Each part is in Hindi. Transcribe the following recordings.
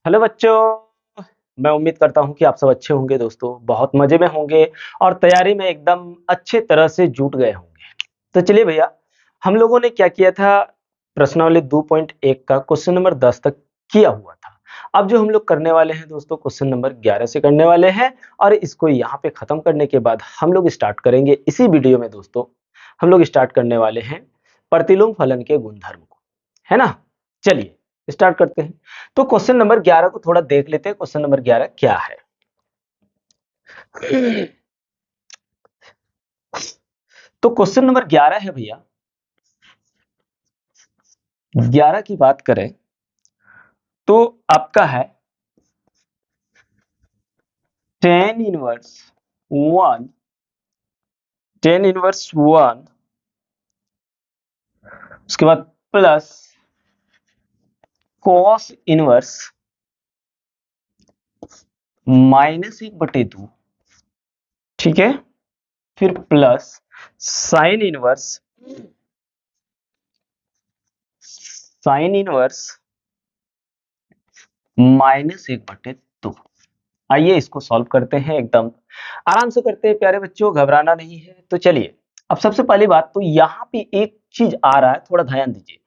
हेलो बच्चों। मैं उम्मीद करता हूँ कि आप सब अच्छे होंगे दोस्तों, बहुत मजे में होंगे और तैयारी में एकदम अच्छे तरह से जुट गए होंगे। तो चलिए भैया, हम लोगों ने क्या किया था, प्रश्नावली 2.1 का क्वेश्चन नंबर 10 तक किया हुआ था। अब जो हम लोग करने वाले हैं दोस्तों, क्वेश्चन नंबर 11 से करने वाले हैं और इसको यहाँ पे खत्म करने के बाद हम लोग स्टार्ट करेंगे इसी वीडियो में दोस्तों। हम लोग स्टार्ट करने वाले हैं प्रतिलोम फलन के गुणधर्म को, है ना। चलिए स्टार्ट करते हैं। तो क्वेश्चन नंबर 11 को थोड़ा देख लेते हैं, क्वेश्चन नंबर 11 क्या है। तो क्वेश्चन नंबर 11 है भैया, 11 की बात करें तो आपका है वन टेन इनवर्स वन, उसके बाद प्लस कॉस इनवर्स -1/2, ठीक है। फिर प्लस साइन इनवर्स -1/2। आइए इसको सॉल्व करते हैं, एकदम आराम से करते हैं प्यारे बच्चों, घबराना नहीं है। तो चलिए, अब सबसे पहली बात तो यहाँ पे एक चीज आ रहा है, थोड़ा ध्यान दीजिए।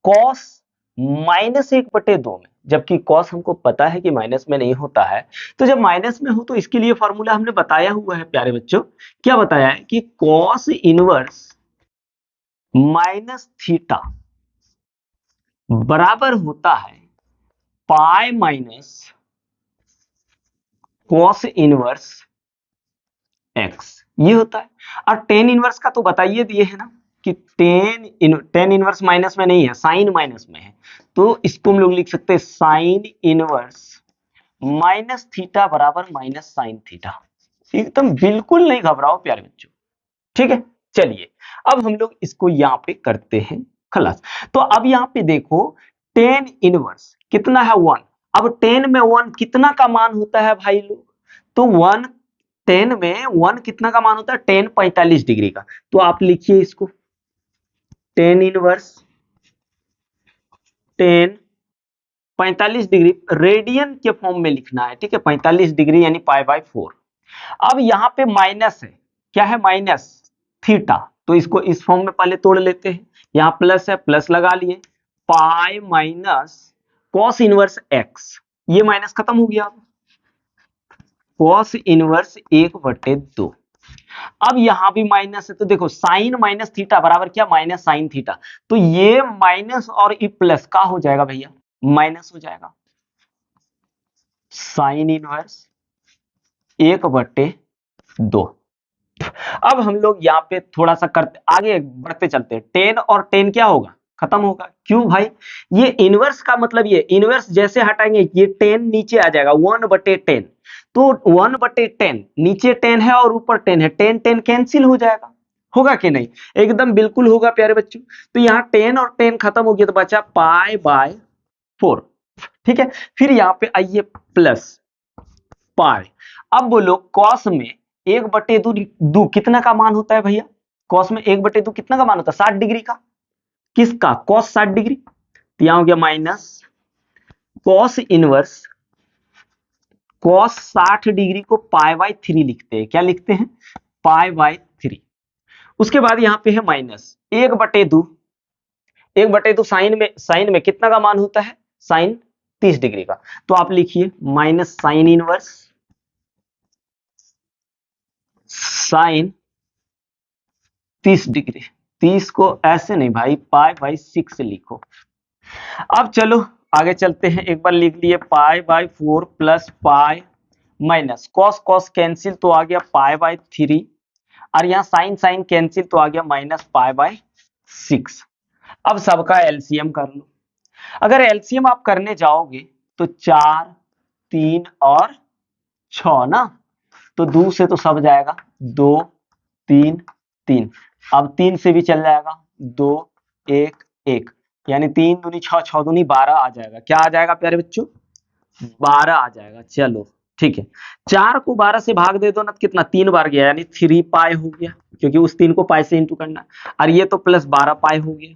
कॉस -1/2 में, जबकि कॉस हमको पता है कि माइनस में नहीं होता है। तो जब माइनस में हो तो इसके लिए फॉर्मूला हमने बताया हुआ है प्यारे बच्चों। क्या बताया है कि कॉस इनवर्स माइनस थीटा बराबर होता है pi minus cos inverse x, ये होता है। और टेन इनवर्स का तो बताइए दिए है ना कि टेन इनवर्स माइनस में नहीं है, साइन माइनस में है। तो इसको हम लोग लिख सकते हैं साइन इनवर्स माइनस थीटा बराबर माइनस साइन थीटा। एकदम बिल्कुल नहीं घबराओ प्यारे बच्चों, ठीक है। चलिए अब हम लोग इसको यहाँ पे करते हैं खलास। तो अब यहाँ पे देखो, टेन इनवर्स कितना है, 1। अब 10 में 1 कितना का मान होता है भाई लोग, तो 1 10 में 1 कितना का मान होता है, 10 45 डिग्री का। तो आप लिखिए इसको 10 इनवर्स 10 45 डिग्री रेडियन के फॉर्म में लिखना है, ठीक है। 45 डिग्री यानी π/4। अब यहाँ पे माइनस है, क्या है, माइनस थीटा। तो इसको इस फॉर्म में पहले तोड़ लेते हैं। यहाँ प्लस है, प्लस लगा लिए, पाई माइनस कॉस इनवर्स एक्स, ये माइनस खत्म हो गया। Cos inverse 1/2। अब यहां भी माइनस है, तो देखो साइन माइनस थीटा बराबर क्या, माइनस साइन थीटा। तो ये माइनस और ये प्लस का हो जाएगा भैया, माइनस हो जाएगा। Sine inverse 1/2। अब हम लोग यहाँ पे थोड़ा सा करते आगे बढ़ते चलते हैं। 10 और 10 क्या होगा, खत्म होगा। क्यों भाई, ये इनवर्स का मतलब, ये इनवर्स जैसे हटाएंगे ये 10 नीचे आ जाएगा, 1/10। तो 1/10 नीचे 10 है और ऊपर 10 है, 10 10 कैंसिल हो जाएगा, होगा कि नहीं, एकदम बिल्कुल होगा प्यारे बच्चों। तो यहाँ 10 और 10 खत्म हो गया, तो बचा π/4, ठीक है। फिर यहाँ पे आइए प्लस पाई। अब बोलो कॉस में 1/2 कितना का मान होता है भैया, कॉस में 1/2 कितना का मान होता है, 60 डिग्री का। किसका, कॉस 60 डिग्री। तो यहां हो गया minus cos inverse cos 60 degree को π/3 लिखते हैं, क्या लिखते हैं, π/3। उसके बाद यहां पे है माइनस 1/2। 1/2 साइन में कितना का मान होता है, साइन 30 डिग्री का। तो आप लिखिए minus sine inverse sine 30 degree. 30 को ऐसे नहीं भाई, π/6 लिखो। अब चलो आगे चलते हैं, एक बार लिख लिए π/4 plus pi minus cos cos cancel तो आ गया π/3, और यहाँ साइन साइन कैंसिल तो आ गया माइनस π/6। अब सबका एलसीएम कर लो। अगर एलसीएम आप करने जाओगे तो 4 3 और 6 ना, तो 2 से तो सब जाएगा, 2 3 3। अब 3 से भी चल जाएगा, 2 1 1, यानी 3 दूनी 6, 6 दूनी 12 आ जाएगा। क्या आ जाएगा प्यारे बच्चों, 12 आ जाएगा। चलो ठीक है, 4 को 12 से भाग दे दो ना, कितना 3 बार गया, यानी 3 पाई हो गया, क्योंकि उस 3 को पाई से इंटू करना। और ये तो प्लस 12 पाई हो गया।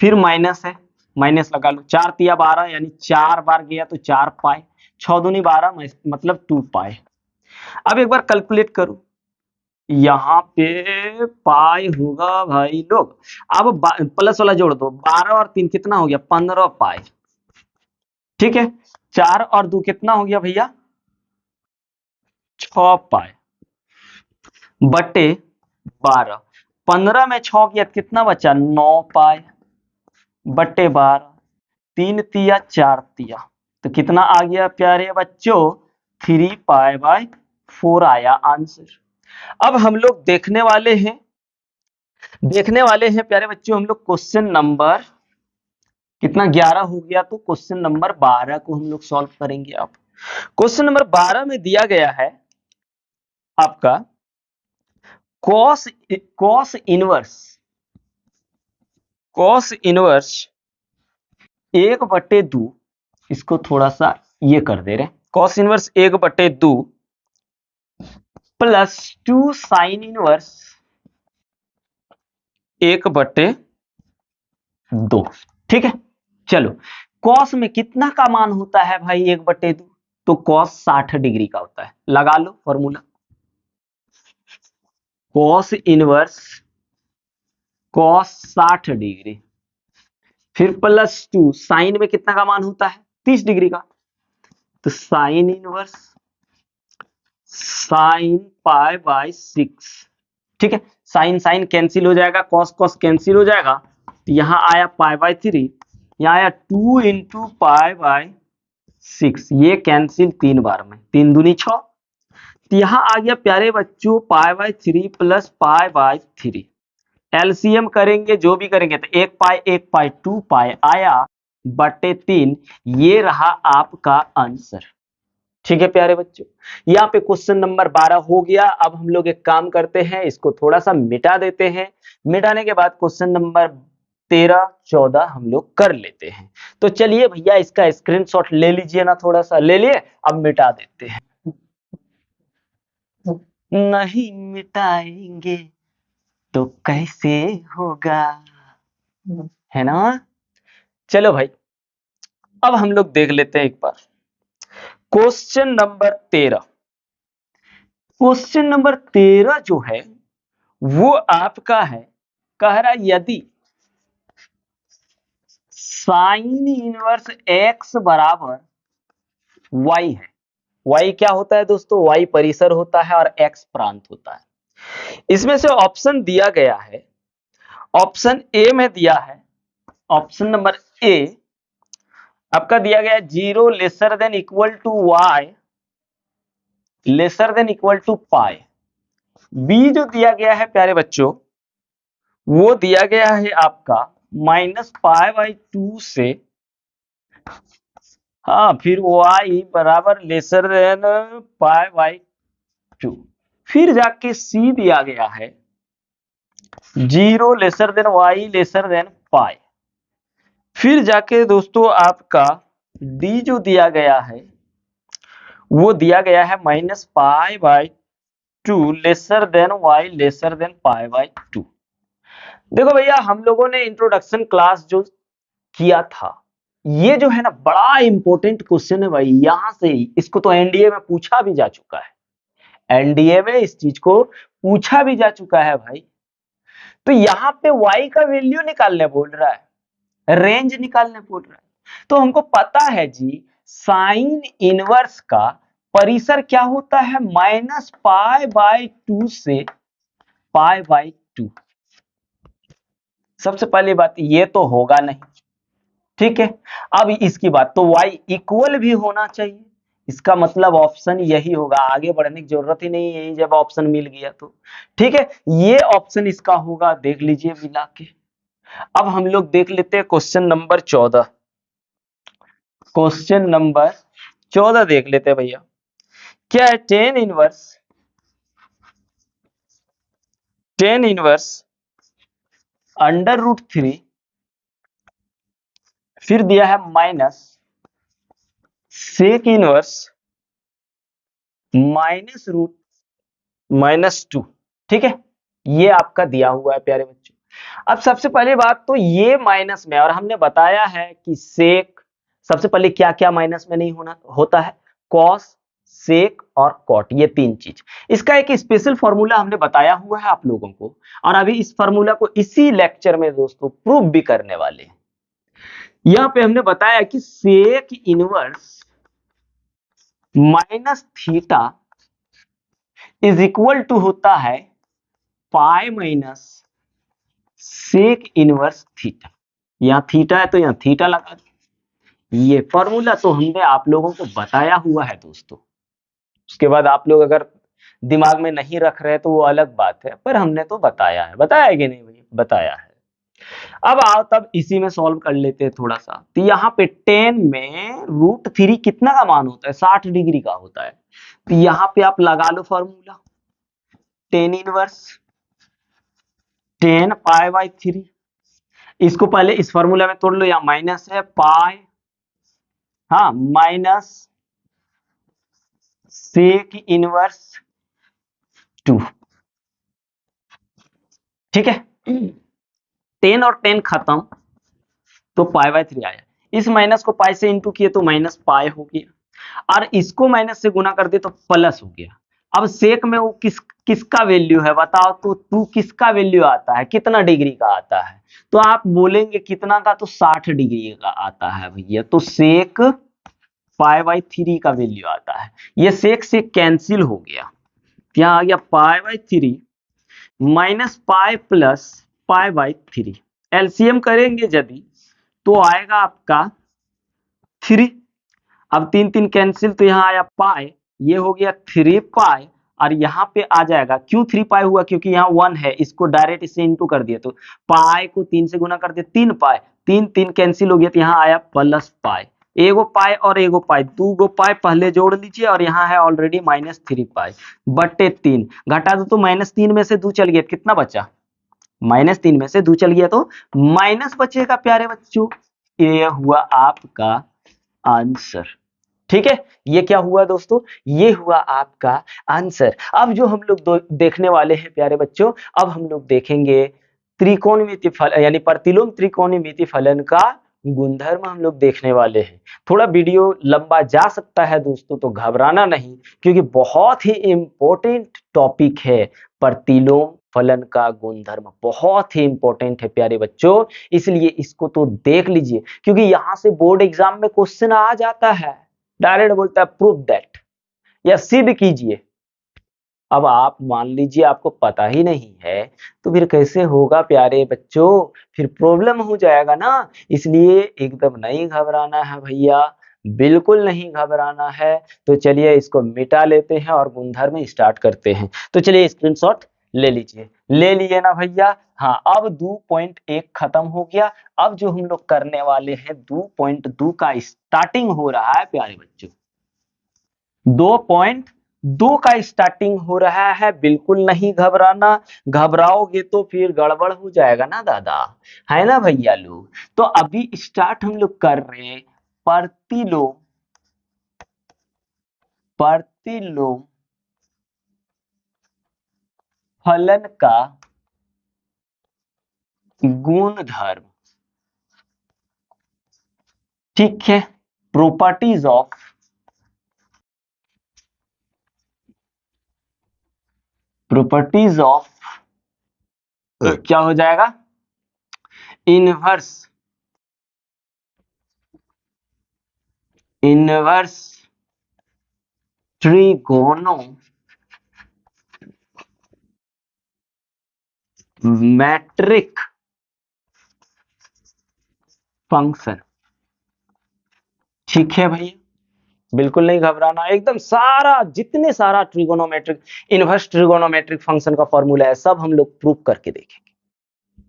फिर माइनस है, माइनस लगा लो, 4 तिया 12 यानी 4 बार गया तो 4 पाए, 6 दूनी 12 मतलब 2 पाए। अब एक बार कैलकुलेट करो, यहाँ पे पाई होगा भाई लोग, अब प्लस वाला जोड़ दो, 12 और 3 कितना हो गया 15 पाई, ठीक है। 4 और 2 कितना हो गया भैया 6 पाई बटे 12, 15 में 6 किया कितना बचा 9 पाई बटे 12, 3 तिया 4 तिया, तो कितना आ गया प्यारे बच्चों 3 पाई बाय 4 आया आंसर। अब हम लोग देखने वाले हैं प्यारे बच्चों, हम लोग क्वेश्चन नंबर कितना 11 हो गया, तो क्वेश्चन नंबर 12 को हम लोग सॉल्व करेंगे। अब क्वेश्चन नंबर 12 में दिया गया है आपका कॉस कॉस इनवर्स 1/2, इसको थोड़ा सा ये कर दे रहे, cos inverse 1/2 plus 2 sine inverse 1/2, ठीक है। चलो कॉस में कितना का मान होता है भाई 1/2, तो कॉस 60 डिग्री का होता है, लगा लो formula, cos inverse cos 60 degree, फिर प्लस 2 साइन में कितना का मान होता है 30 डिग्री का, तो sine inverse sine pi by 6, ठीक है। साइन साइन कैंसिल हो जाएगा, कॉस कॉस कैंसिल हो जाएगा, तो यहां आया पाई बाय 3, यहां आया 2 इंटू पाई बाय 6, ये कैंसिल 3 बार में, 3 दूनी 6, तो यहां आ गया प्यारे बच्चों pi by 3 plus pi by 3, LCM करेंगे जो भी करेंगे तो 1 पाई 2 पाई आया बटे 3, ये रहा आपका आंसर, ठीक है प्यारे बच्चों। यहाँ पे क्वेश्चन नंबर 12 हो गया। अब हम लोग एक काम करते हैं, इसको थोड़ा सा मिटा देते हैं, मिटाने के बाद क्वेश्चन नंबर 13 14 हम लोग कर लेते हैं। तो चलिए भैया इसका स्क्रीनशॉट ले लीजिए ना, थोड़ा सा ले लिए, अब मिटा देते हैं। नहीं मिटाएंगे तो कैसे होगा, है ना। चलो भाई अब हम लोग देख लेते हैं एक बार क्वेश्चन नंबर 13। क्वेश्चन नंबर 13 जो है वो आपका है, कह रहा यदि साइन इनवर्स एक्स बराबर वाई है, वाई क्या होता है दोस्तों, वाई परिसर होता है और एक्स प्रांत होता है। इसमें से ऑप्शन दिया गया है, ऑप्शन ए में दिया है, ऑप्शन नंबर ए आपका दिया गया 0 lesser than equal to y lesser than equal to pi, b जो दिया गया है प्यारे बच्चों वो दिया गया है आपका माइनस पाई बाई 2 से, हाँ फिर वाई बराबर लेसर देन पाई बाई 2, फिर जाके सी दिया गया है 0 lesser than Y lesser than pi, फिर जाके दोस्तों आपका डी जो दिया गया है वो दिया गया है minus pi by 2 lesser than Y lesser than pi by 2। देखो भैया हम लोगों ने इंट्रोडक्शन क्लास जो किया था, ये जो है ना बड़ा इंपॉर्टेंट क्वेश्चन है भाई, यहां से ही इसको तो एनडीए में पूछा भी जा चुका है, एनडीए में इस चीज को पूछा भी जा चुका है भाई। तो यहाँ पे y का वैल्यू निकालने बोल रहा है, रेंज निकालने बोल रहा है, तो हमको पता है जी साइन इनवर्स का परिसर क्या होता है माइनस पाई बाय 2 से पाई बाय 2। सबसे पहली बात ये तो होगा नहीं, ठीक है। अब इसकी बात तो y इक्वल भी होना चाहिए, इसका मतलब ऑप्शन यही होगा, आगे बढ़ने की जरूरत ही नहीं है जब ऑप्शन मिल गया तो, ठीक है ये ऑप्शन इसका होगा, देख लीजिए मिला के। अब हम लोग देख लेते हैं क्वेश्चन नंबर 14, क्वेश्चन नंबर 14 देख लेते हैं भैया, क्या है टेन इनवर्स अंडर रूट 3, फिर दिया है माइनस सेक इनवर्स -√-2, ठीक है ये आपका दिया हुआ है प्यारे बच्चों। अब सबसे पहली बात तो ये माइनस में, और हमने बताया है कि सेक, सबसे पहले क्या क्या माइनस में नहीं होना होता है, कॉस, सेक और कॉट, ये तीन चीज। इसका एक स्पेशल फॉर्मूला हमने बताया हुआ है आप लोगों को, और अभी इस फॉर्मूला को इसी लेक्चर में दोस्तों प्रूव भी करने वाले हैं। यहां पे हमने बताया कि sec inverse minus theta is equal to होता है pi minus sec inverse theta. यहां थीटा है तो यहां थीटा लगा दो। ये फॉर्मूला तो हमने आप लोगों को बताया हुआ है दोस्तों। उसके बाद आप लोग अगर दिमाग में नहीं रख रहे तो वो अलग बात है, पर हमने तो बताया है, बताया है कि नहीं भैया, बताया है। अब आओ तब इसी में सॉल्व कर लेते हैं थोड़ा सा। तो यहाँ पे 10 में √3 कितना का मान होता है, 60 डिग्री का होता है। तो यहाँ पे आप लगा लो फॉर्मूला, 10 इनवर्स 10 पाई बाई 3। इसको पहले इस फॉर्मूला में तोड़ लो, यहाँ माइनस है पाई, हाँ माइनस सेक इनवर्स 2, ठीक है। 10 और 10 खत्म तो पाई बाई 3 आया। इस माइनस को पाई से इंटू किए तो माइनस पाई हो गया, और इसको माइनस से गुना कर दिए तो प्लस हो गया। अब सेक में वो किसका वैल्यू है बताओ तो, 2 किसका वैल्यू आता है, कितना डिग्री का आता है, तो आप बोलेंगे कितना का, तो 60 डिग्री का आता है भैया। तो सेक पाई बाई 3 का वैल्यू आता है। ये सेक से कैंसिल हो गया, यहाँ आ गया pi by 3 minus pi plus pi by 3। LCM करेंगे यदि तो आएगा आपका 3। अब 3 3 कैंसिल तो यहाँ आया पाई, ये हो गया 3 पाई, और यहाँ पे आ जाएगा, क्यों 3 पाई हुआ, क्योंकि यहाँ 1 है, इसको डायरेक्ट इससे इंटू कर दिया तो पाई को 3 से गुना कर दिया, 3 पाई, 3 3 कैंसिल हो गया, तो यहाँ आया प्लस पाई। एगो पाई और एगो पाई, 2 गो पाई पहले जोड़ लीजिए, और यहाँ है ऑलरेडी -3 पाई बटे 3, घटा दो तो -3 में से 2 चल गया, कितना बचा, -3 में से 2 चल गया तो माइनस बचेगा प्यारे बच्चों। ये हुआ आपका आंसर, ठीक है। ये क्या हुआ दोस्तों, ये हुआ आपका आंसर। अब जो हम लोग देखने वाले हैं प्यारे बच्चों, अब हम लोग देखेंगे त्रिकोणमिति फलन, यानी प्रतिलोम त्रिकोणमिति फलन का गुणधर्म हम लोग देखने वाले हैं। थोड़ा वीडियो लंबा जा सकता है दोस्तों, तो घबराना नहीं, क्योंकि बहुत ही इंपॉर्टेंट टॉपिक है प्रतिलोम फलन का गुणधर्म, बहुत ही इंपॉर्टेंट है प्यारे बच्चों, इसलिए इसको तो देख लीजिए, क्योंकि यहां से बोर्ड एग्जाम में क्वेश्चन आ जाता है, डायरेक्ट बोलता है प्रूव दैट, या सिद्ध कीजिए। अब आप मान लीजिए आपको पता ही नहीं है, तो फिर कैसे होगा प्यारे बच्चों, फिर प्रॉब्लम हो जाएगा ना। इसलिए एकदम नहीं घबराना है भैया, बिल्कुल नहीं घबराना है। तो चलिए इसको मिटा लेते हैं और गुणधर्म स्टार्ट करते हैं। तो चलिए स्क्रीनशॉट ले लीजिए, ले लिए ना भैया। हाँ, अब 2.1 खत्म हो गया। अब जो हम लोग करने वाले हैं 2.2 का स्टार्टिंग हो रहा है प्यारे बच्चों, 2.2 का स्टार्टिंग हो रहा है। बिल्कुल नहीं घबराना, घबराओगे तो फिर गड़बड़ हो जाएगा ना दादा, है ना भैया लोग। तो अभी स्टार्ट हम लोग कर रहे हैं प्रतिलोम, प्रतिलोम फलन का गुणधर्म, ठीक है। प्रॉपर्टीज ऑफ, प्रॉपर्टीज ऑफ क्या हो जाएगा, इनवर्स, इनवर्स ट्रिगोनोमेट्रिक फंक्शन, ठीक है भैया। बिल्कुल नहीं घबराना, एकदम सारा जितने सारा ट्रिगोनोमेट्रिक, इनवर्स ट्रिगोनोमेट्रिक फंक्शन का फॉर्मूला है, सब हम लोग प्रूव करके देखेंगे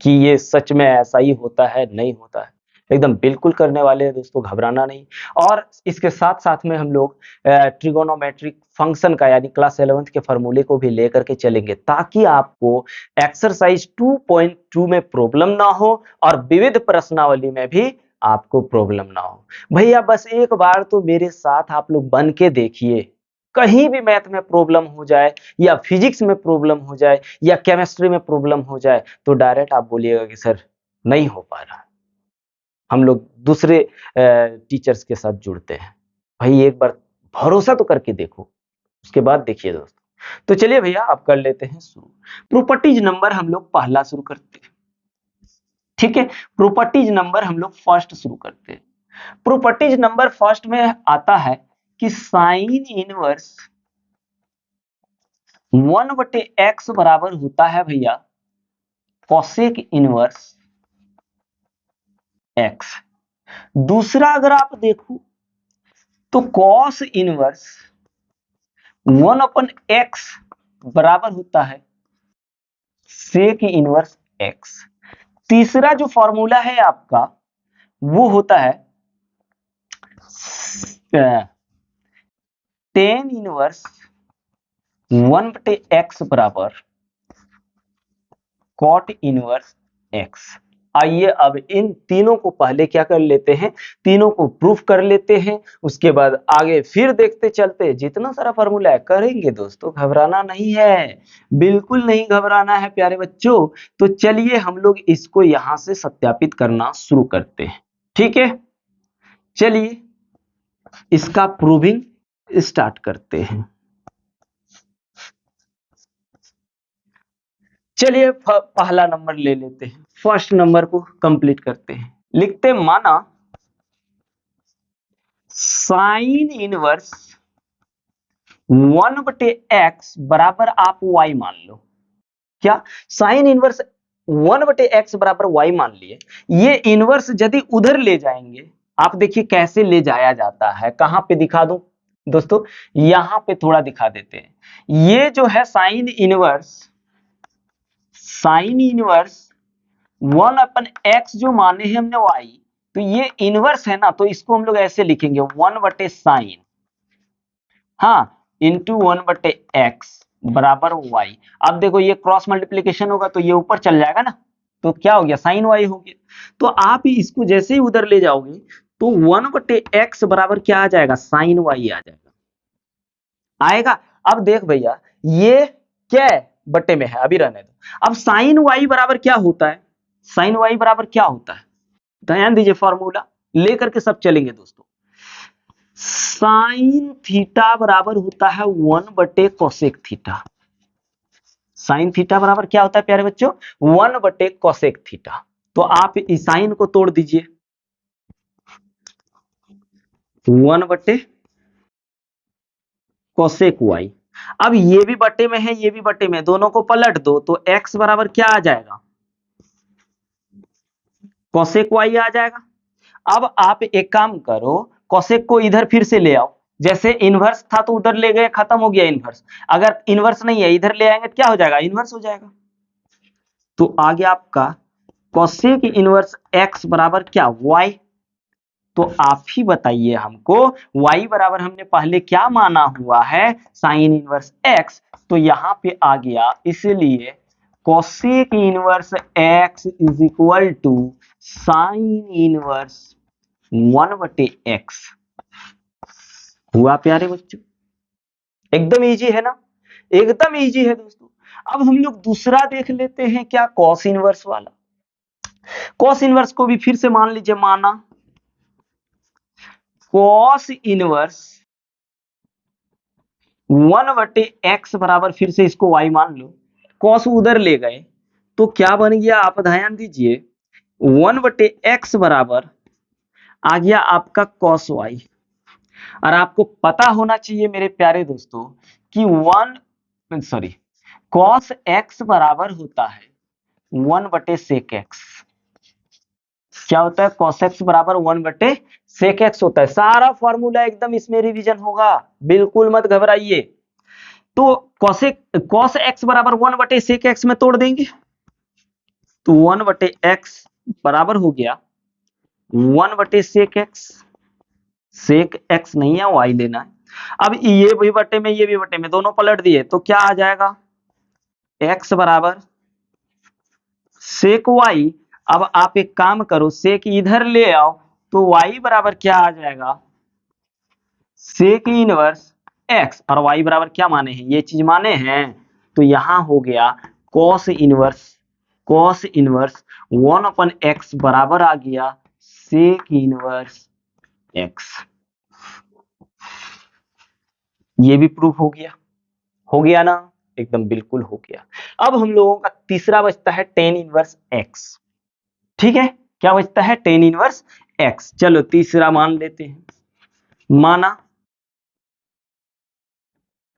कि ये सच में ऐसा ही होता है, नहीं होता है। एकदम बिल्कुल करने वाले हैं दोस्तों, घबराना नहीं। और इसके साथ साथ में हम लोग ट्रिगोनोमेट्रिक फंक्शन का, यानी क्लास 11th के फॉर्मूले को भी लेकर के चलेंगे, ताकि आपको एक्सरसाइज 2.2 में प्रॉब्लम ना हो, और विविध प्रश्नावली में भी आपको प्रॉब्लम ना हो। भैया बस एक बार तो मेरे साथ आप लोग बन के देखिए, कहीं भी मैथ में प्रॉब्लम हो जाए या फिजिक्स में प्रॉब्लम हो जाए या केमिस्ट्री में प्रॉब्लम हो जाए तो डायरेक्ट आप बोलिएगा कि सर नहीं हो पा रहा, हम लोग दूसरे टीचर्स के साथ जुड़ते हैं। भाई एक बार भरोसा तो करके देखो, उसके बाद देखिए दोस्तों। तो चलिए भैया आप कर लेते हैं शुरू। प्रॉपर्टीज नंबर हम लोग पहला शुरू करते हैं, ठीक है। प्रॉपर्टीज नंबर हम लोग फर्स्ट शुरू करते हैं। प्रॉपर्टीज नंबर फर्स्ट में आता है कि साइन इनवर्स 1/x बराबर होता है भैया कोसेक इनवर्स x। दूसरा अगर आप देखो तो कॉस इनवर्स 1/x बराबर होता है सेक इनवर्स x। तीसरा जो फॉर्मूला है आपका वो होता है टेन इनवर्स 1/x बराबर कॉट इनवर्स x। आइए अब इन तीनों को पहले क्या कर लेते हैं, तीनों को प्रूफ कर लेते हैं, उसके बाद आगे फिर देखते चलते हैं। जितना सारा फॉर्मूला है करेंगे दोस्तों, घबराना नहीं है, बिल्कुल नहीं घबराना है प्यारे बच्चों। तो चलिए हम लोग इसको यहां से सत्यापित करना शुरू करते हैं, ठीक है। चलिए इसका प्रूविंग स्टार्ट करते हैं। चलिए पहला नंबर ले लेते हैं, फर्स्ट नंबर को कंप्लीट करते हैं। लिखते माना साइन इनवर्स 1/x बराबर आप y मान लो। क्या साइन इनवर्स 1/x बराबर y मान लिए। ये इनवर्स यदि उधर ले जाएंगे, आप देखिए कैसे ले जाया जाता है, कहां पे दिखा दूं दोस्तों, यहां पे थोड़ा दिखा देते हैं। ये जो है साइन इनवर्स 1/x जो माने हैं हमने y, तो ये इनवर्स है ना, तो इसको हम लोग ऐसे लिखेंगे 1/sin, हाँ, इंटू 1/x बराबर y। अब देखो ये क्रॉस मल्टीप्लीकेशन होगा तो ये ऊपर चल जाएगा ना, तो क्या हो गया साइन y हो गया। तो आप इसको जैसे ही उधर ले जाओगे तो 1/x बराबर क्या आ जाएगा, साइन y आ जाएगा, आएगा। अब देख भैया ये क्या है, बट्टे में है, अभी रहने दो। अब साइन y बराबर क्या होता है, साइन y बराबर क्या होता है, ध्यान दीजिए, फॉर्मूला लेकर के सब चलेंगे दोस्तों। साइन थीटा बराबर होता है 1/कोसेक थीटा। साइन थीटा बराबर क्या होता है प्यारे बच्चों, 1/कोसेक थीटा। तो आप इस साइन को तोड़ दीजिए, 1/कोसेक y। अब ये भी बट्टे में है, ये भी बट्टे में, दोनों को पलट दो तो x बराबर क्या आ जाएगा, कोसेक y आ जाएगा। अब आप एक काम करो, कोसेक को इधर फिर से ले आओ, जैसे इनवर्स था तो उधर ले गए, खत्म हो गया इनवर्स। अगर इनवर्स नहीं है, इधर ले आएंगे तो क्या हो जाएगा, इनवर्स हो जाएगा। तो आ गया आपका कोसेक इनवर्स x बराबर क्या, y। तो आप ही बताइए हमको, y बराबर हमने पहले क्या माना हुआ है, साइन इनवर्स x। तो यहां पे आ गया, इसलिए cosec inverse x is equal to sine inverse 1/x हुआ प्यारे बच्चों। एकदम इजी है ना, एकदम इजी है दोस्तों। अब हम लोग दूसरा देख लेते हैं, क्या, कॉस इनवर्स वाला। कॉस इनवर्स को भी फिर से मान लीजिए, माना कॉस इनवर्स 1/x बराबर, फिर से इसको y मान लो, कॉस उधर ले गए तो क्या बन गया, आप ध्यान दीजिए, 1/x बराबर आ गया आपका कॉस y। और आपको पता होना चाहिए मेरे प्यारे दोस्तों कि कॉस x बराबर होता है 1/सेक x। क्या होता है, कॉस x बराबर 1/सेक x होता है। सारा फॉर्मूला एकदम इसमें रिवीजन होगा, बिल्कुल मत घबराइए। तो कॉस x बराबर 1/सेक x में तोड़ देंगे तो 1/x बराबर हो गया 1/सेक x। सेक x नहीं है, y लेना है। अब ये भी बटे में, ये भी बटे में, दोनों पलट दिए तो क्या आ जाएगा, x बराबर सेक y। अब आप एक काम करो, सेक इधर ले आओ तो y बराबर क्या आ जाएगा, सेक इनवर्स एक्स और वाई बराबर क्या माने हैं, ये चीज माने हैं। तो यहां हो गया कॉस इनवर्स 1/x बराबर आ गया सेक इनवर्स एक्स। ये भी प्रूफ हो गया ना, एकदम बिल्कुल हो गया। अब हम लोगों का तीसरा बचता है टेन इनवर्स एक्स। ठीक है, क्या बचता है, टेन इनवर्स एक्स। चलो तीसरा मान लेते हैं, माना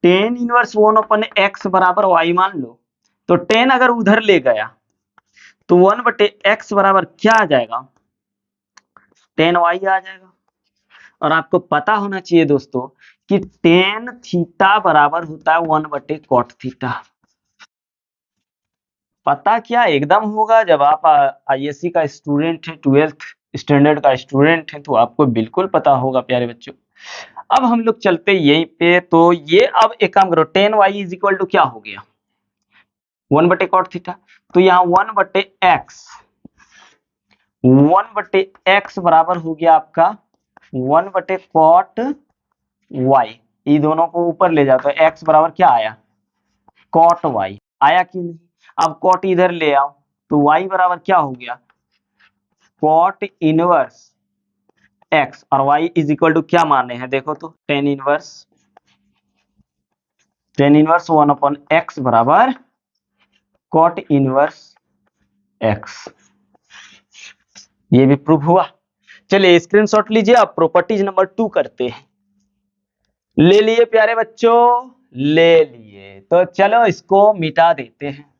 टेन इनवर्स 1/x बराबर वाई मान लो। तो टेन अगर उधर ले गया तो 1/x बराबर क्या आ जाएगा, टेन वाई आ जाएगा। और आपको पता होना चाहिए दोस्तों कि टेन थीटा बराबर होता है 1/cot थीटा। पता क्या एकदम होगा, जब आप आईएससी का स्टूडेंट है, 12th स्टैंडर्ड का स्टूडेंट है, तो आपको बिल्कुल पता होगा प्यारे बच्चों। अब हम लोग चलते यहीं पे, तो ये अब एक काम करो, tan y is equal to क्या हो गया, 1/cot थीटा। तो यहाँ 1/x बराबर हो गया आपका 1/cot वाई। ये दोनों को ऊपर ले जाओ तो x बराबर क्या आया, cot वाई आया कि नहीं। अब cot इधर ले आओ तो y बराबर क्या हो गया, cot इनवर्स x। और y इज इक्वल टू क्या माने हैं, देखो तो टेन इनवर्स 1/x बराबर cot इनवर्स x। ये भी प्रूफ हुआ। चलिए स्क्रीनशॉट लीजिए, अब प्रॉपर्टीज नंबर 2 करते हैं। ले लिए प्यारे बच्चों, ले लिए, तो चलो इसको मिटा देते हैं।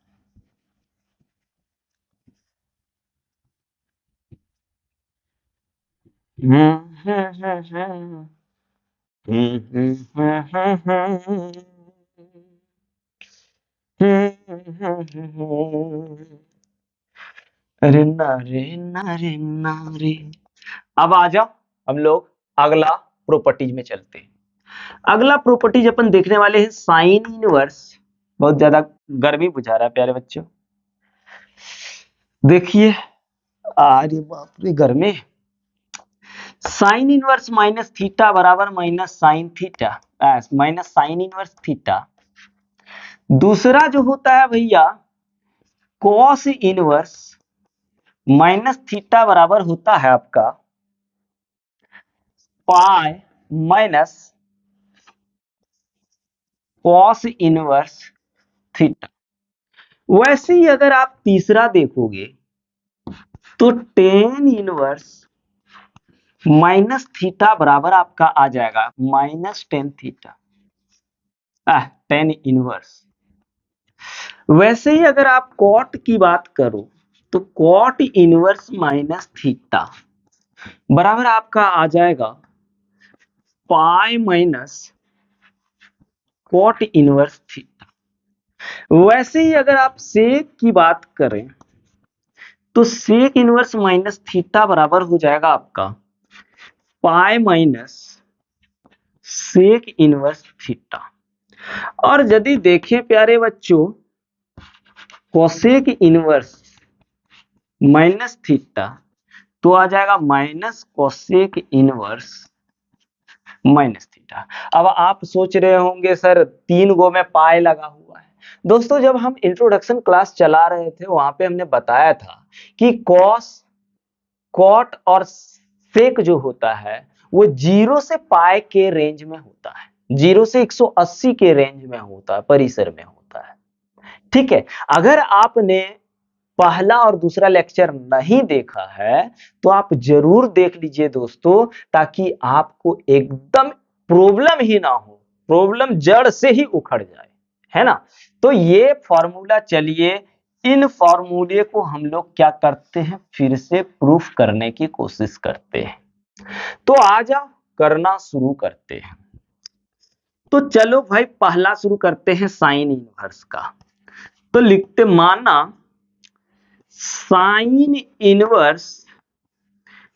अरे नारे नारे नारे। अब आ जाओ हम लोग अगला प्रॉपर्टीज में चलते हैं। अगला प्रॉपर्टीज अपन देखने वाले हैं साइन इनवर्स। बहुत ज्यादा गर्मी बुझा रहा है प्यारे बच्चों, देखिए, अरे बाप रे गर्मी। साइन इनवर्स माइनस थीटा बराबर minus sine theta, minus sine inverse theta. दूसरा जो होता है भैया कॉस इनवर्स माइनस थीटा बराबर होता है आपका pi minus cos inverse theta. वैसे ही अगर आप तीसरा देखोगे तो टेन इनवर्स माइनस थीटा बराबर आपका आ जाएगा minus tan theta, tan inverse. वैसे ही अगर आप कॉट की बात करो तो कॉट इनवर्स माइनस थीटा बराबर आपका आ जाएगा pi minus cot inverse theta. वैसे ही अगर आप सेक की बात करें तो सेक इनवर्स माइनस थीटा बराबर हो जाएगा आपका pi minus sec inverse theta. और यदि देखें प्यारे बच्चों कोसेक इनवर्स माइनस थीटा तो आ जाएगा minus cosec inverse minus theta. अब आप सोच रहे होंगे सर 3 गो में पाई लगा हुआ है। दोस्तों जब हम इंट्रोडक्शन क्लास चला रहे थे वहां पे हमने बताया था कि कॉस कॉट और सेक जो होता है वो 0 से पाई के रेंज में होता है, 0 से 180 के रेंज में होता है, परिसर में होता है। ठीक है, अगर आपने पहला और दूसरा लेक्चर नहीं देखा है तो आप जरूर देख लीजिए दोस्तों, ताकि आपको एकदम प्रॉब्लम ही ना हो, प्रॉब्लम जड़ से ही उखड़ जाए, है ना। तो ये फॉर्मूला, चलिए इन फॉर्मूले को हम लोग क्या करते हैं, फिर से प्रूफ करने की कोशिश करते हैं। तो आ जाओ करना शुरू करते हैं। तो चलो भाई पहला शुरू करते हैं साइन इनवर्स का। तो लिखते माना साइन इनवर्स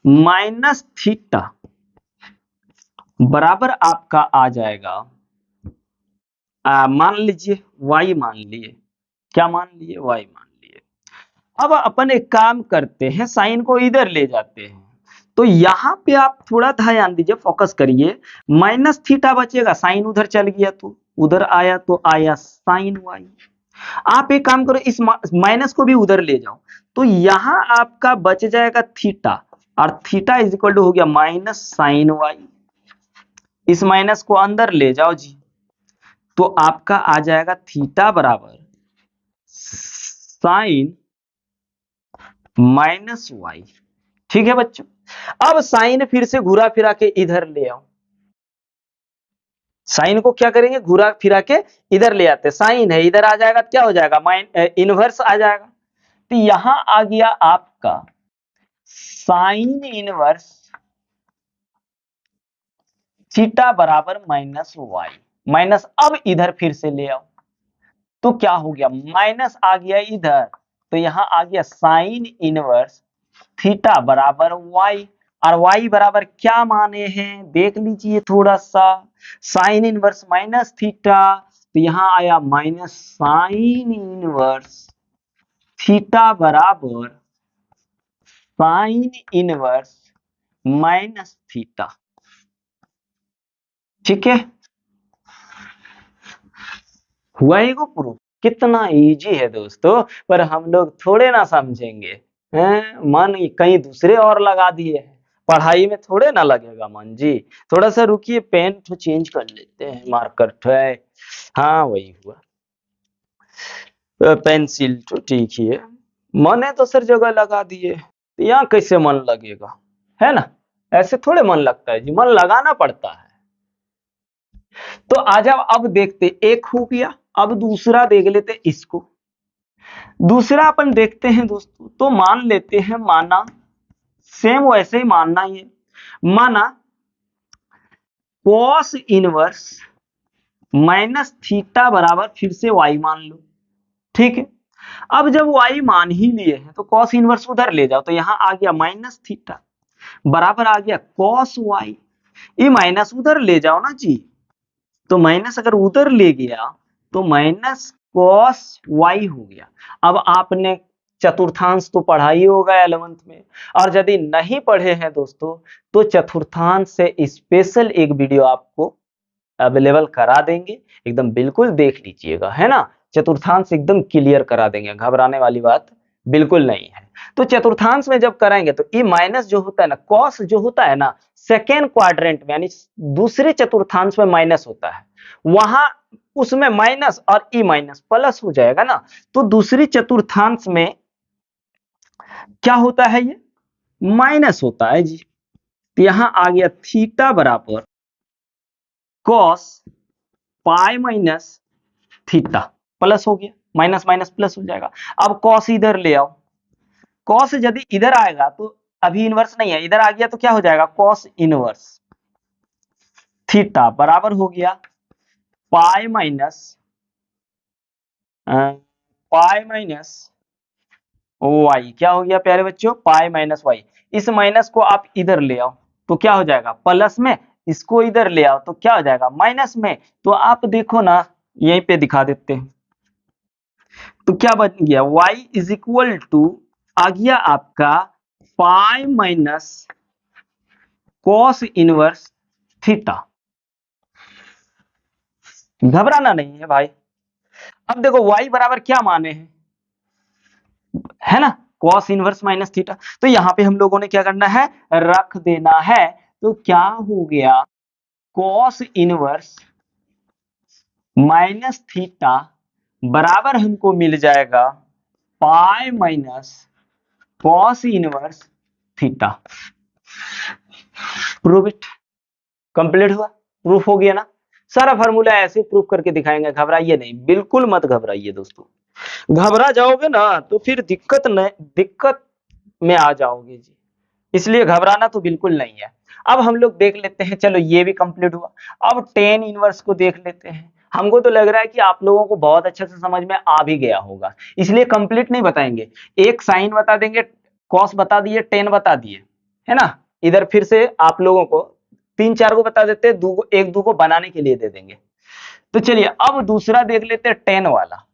माइनस थीटा बराबर आपका आ जाएगा, मान लीजिए y मान लिए, क्या मान लिए, y मान लिए। अब अपन एक काम करते हैं, साइन को इधर ले जाते हैं तो यहाँ पे आप थोड़ा ध्यान दीजिए, फोकस करिए। माइनस थीटा बचेगा, साइन उधर चल गया तो उधर आया तो आया साइन वाई। आप एक काम करो, इस माइनस को भी उधर ले जाओ, तो यहां आपका बच जाएगा थीटा, और थीटा इज इक्वल टू हो गया माइनस साइन वाई। इस माइनस को अंदर ले जाओ जी, तो आपका आ जाएगा थीटा बराबर साइन माइनस वाई। ठीक है बच्चों, अब साइन फिर से घुरा फिरा के इधर ले आओ। साइन को क्या करेंगे, घुरा फिरा के इधर ले आते, साइन है इधर आ जाएगा, क्या हो जाएगा इनवर्स आ जाएगा। तो यहां आ गया आपका साइन इनवर्स थीटा बराबर माइनस वाई। माइनस अब इधर फिर से ले आओ, तो क्या हो गया, माइनस आ गया इधर, तो यहां आ गया साइन इनवर्स थीटा बराबर वाई। और वाई बराबर क्या माने हैं देख लीजिए थोड़ा सा, साइन इनवर्स माइनस थीटा, तो यहां आया माइनस साइन इनवर्स थीटा बराबर साइन इनवर्स माइनस थीटा। ठीक है, हुआ ही को प्रूफ। कितना इजी है दोस्तों, पर हम लोग थोड़े ना समझेंगे हैं, मन कहीं दूसरे और लगा दिए हैं। पढ़ाई में थोड़े ना लगेगा मन जी। थोड़ा सा रुकिए, पेन तो चेंज कर लेते हैं, मार्कर तो है। हाँ वही हुआ, पेंसिल तो ठीक ही है। मन है तो सर जगह लगा दिए, तो यहाँ कैसे मन लगेगा, है ना। ऐसे थोड़े मन लगता है जी, मन लगाना पड़ता है। तो आ जाओ, अब देखते, एक हो गया, अब दूसरा देख लेते इसको। दूसरा अपन देखते हैं दोस्तों, तो मान लेते हैं, माना सेम वैसे ही मानना ही है, माना कॉस इनवर्स माइनस थीटा बराबर फिर से वाई मान लो। ठीक है, अब जब वाई मान ही लिए हैं तो कॉस इनवर्स उधर ले जाओ, तो यहां आ गया माइनस थीटा बराबर आ गया कॉस वाई। ये माइनस उधर ले जाओ ना जी, तो माइनस अगर उधर ले गया तो माइनस कॉस वाई हो गया। अब आपने चतुर्थांश तो पढ़ा ही होगा 11th में, और यदि नहीं पढ़े हैं दोस्तों, तो चतुर्थांश से स्पेशल एक वीडियो आपको अवेलेबल करा देंगे, एकदम बिल्कुल देख लीजिएगा, है ना। चतुर्थांश एकदम क्लियर करा देंगे, घबराने वाली बात बिल्कुल नहीं है। तो चतुर्थांश में जब कराएंगे तो ये माइनस जो होता है ना, कॉस जो होता है ना, सेकेंड क्वाड्रेंट में यानी दूसरे चतुर्थांश में माइनस होता है, वहां उसमें माइनस और ई माइनस प्लस हो जाएगा ना, तो दूसरी चतुर्थांश में क्या होता है, ये माइनस होता है जी। तो यहां आ गया थीटा बराबर cos pi minus theta, plus हो गया, माइनस माइनस प्लस हो जाएगा। अब कॉस इधर ले आओ, कॉस यदि इधर आएगा तो अभी इनवर्स नहीं है, इधर आ गया तो क्या हो जाएगा, कॉस इनवर्स थीटा बराबर हो गया पाई माइनस वाई। क्या हो गया प्यारे बच्चों, पाई माइनस वाई। इस माइनस को आप इधर ले आओ तो क्या हो जाएगा प्लस में, इसको इधर ले आओ तो क्या हो जाएगा माइनस में। तो आप देखो ना, यहीं पे दिखा देते हैं, तो क्या बन गया, y इज इक्वल टू आ गया आपका pi minus cos inverse theta. घबराना नहीं है भाई। अब देखो y बराबर क्या माने हैं, है ना, कॉस इनवर्स माइनस थीटा। तो यहां पे हम लोगों ने क्या करना है, रख देना है। तो क्या हो गया, कॉस इनवर्स माइनस थीटा बराबर हमको मिल जाएगा pi minus cos inverse theta. Prove it, complete हुआ, प्रूफ हो गया ना। सारा फार्मूला ऐसे प्रूफ करके दिखाएंगे, घबराइए नहीं, बिल्कुल मत घबराइए दोस्तों। घबरा जाओगे ना तो फिर दिक्कत में आ जाओगे जी, इसलिए घबराना तो बिल्कुल नहीं है। अब हम लोग देख लेते हैं, चलो ये भी कंप्लीट हुआ। अब टेन इनवर्स को देख लेते हैं। हमको तो लग रहा है कि आप लोगों को बहुत अच्छे से समझ में आ भी गया होगा, इसलिए कंप्लीट नहीं बताएंगे। एक साइन बता देंगे, कॉस बता दिए, टेन बता दिए, है ना। इधर फिर से आप लोगों को तीन चार को बता देते, एक दो को बनाने के लिए दे देंगे। तो चलिए अब दूसरा देख लेते हैं, टेन वाला।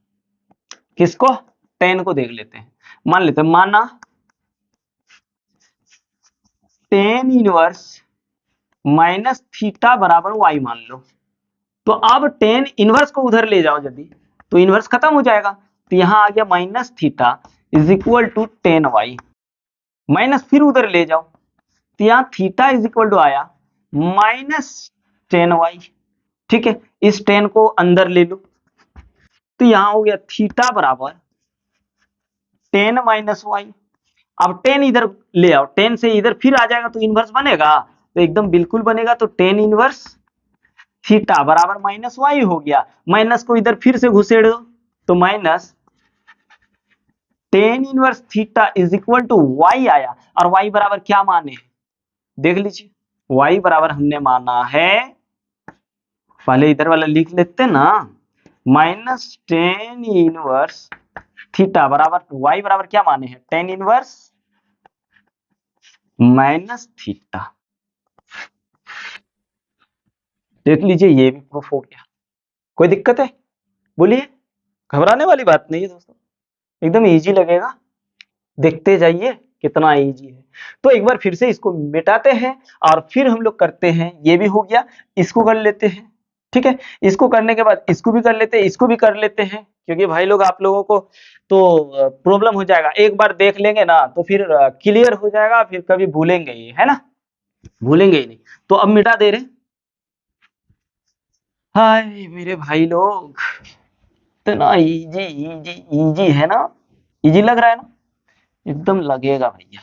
किसको, टेन को देख लेते हैं। मान लेते हैं, माना टेन इनवर्स माइनस थीटा बराबर वाई मान लो। तो अब टेन इनवर्स को उधर ले जाओ यदि, तो इनवर्स खत्म हो जाएगा। तो यहां आ गया minus theta is equal to tan y, minus फिर उधर ले जाओ, तो यहाँ थीटा इज इक्वल टू आया माइनस टेन वाई। ठीक है, इस टेन को अंदर ले लो, तो यहां हो गया थीटा बराबर टेन माइनस वाई। अब टेन इधर ले आओ, टेन से इधर फिर आ जाएगा तो इनवर्स बनेगा, तो एकदम बिल्कुल बनेगा। तो टेन इनवर्स थीटा बराबर माइनस वाई हो गया। माइनस को इधर फिर से घुसेड़ दो, तो minus tan inverse theta is equal to y आया। और वाई बराबर क्या माने, देख लीजिए, वाई बराबर हमने माना है, पहले इधर वाला लिख लेते ना, माइनस टेन इनवर्स थीटा बराबर वाई बराबर क्या माने हैं, टेन इनवर्स माइनस थीटा। देख लीजिए, ये भी प्रूफ हो गया। कोई दिक्कत है बोलिए, घबराने वाली बात नहीं है दोस्तों, एकदम इजी लगेगा, देखते जाइए कितना इजी है। तो एक बार फिर से इसको मिटाते हैं और फिर हम लोग करते हैं। ये भी हो गया, इसको कर लेते हैं। ठीक है, इसको करने के बाद इसको भी कर लेते हैं, इसको भी कर लेते हैं, क्योंकि भाई लोग आप लोगों को तो प्रॉब्लम हो जाएगा। एक बार देख लेंगे ना तो फिर क्लियर हो जाएगा, फिर कभी भूलेंगे ही, है ना, भूलेंगे ही नहीं। तो अब मिटा दे रहे। हाय मेरे भाई लोग, इतना इजी इजी इजी है ना, इजी लग रहा है ना, एकदम लगेगा भैया,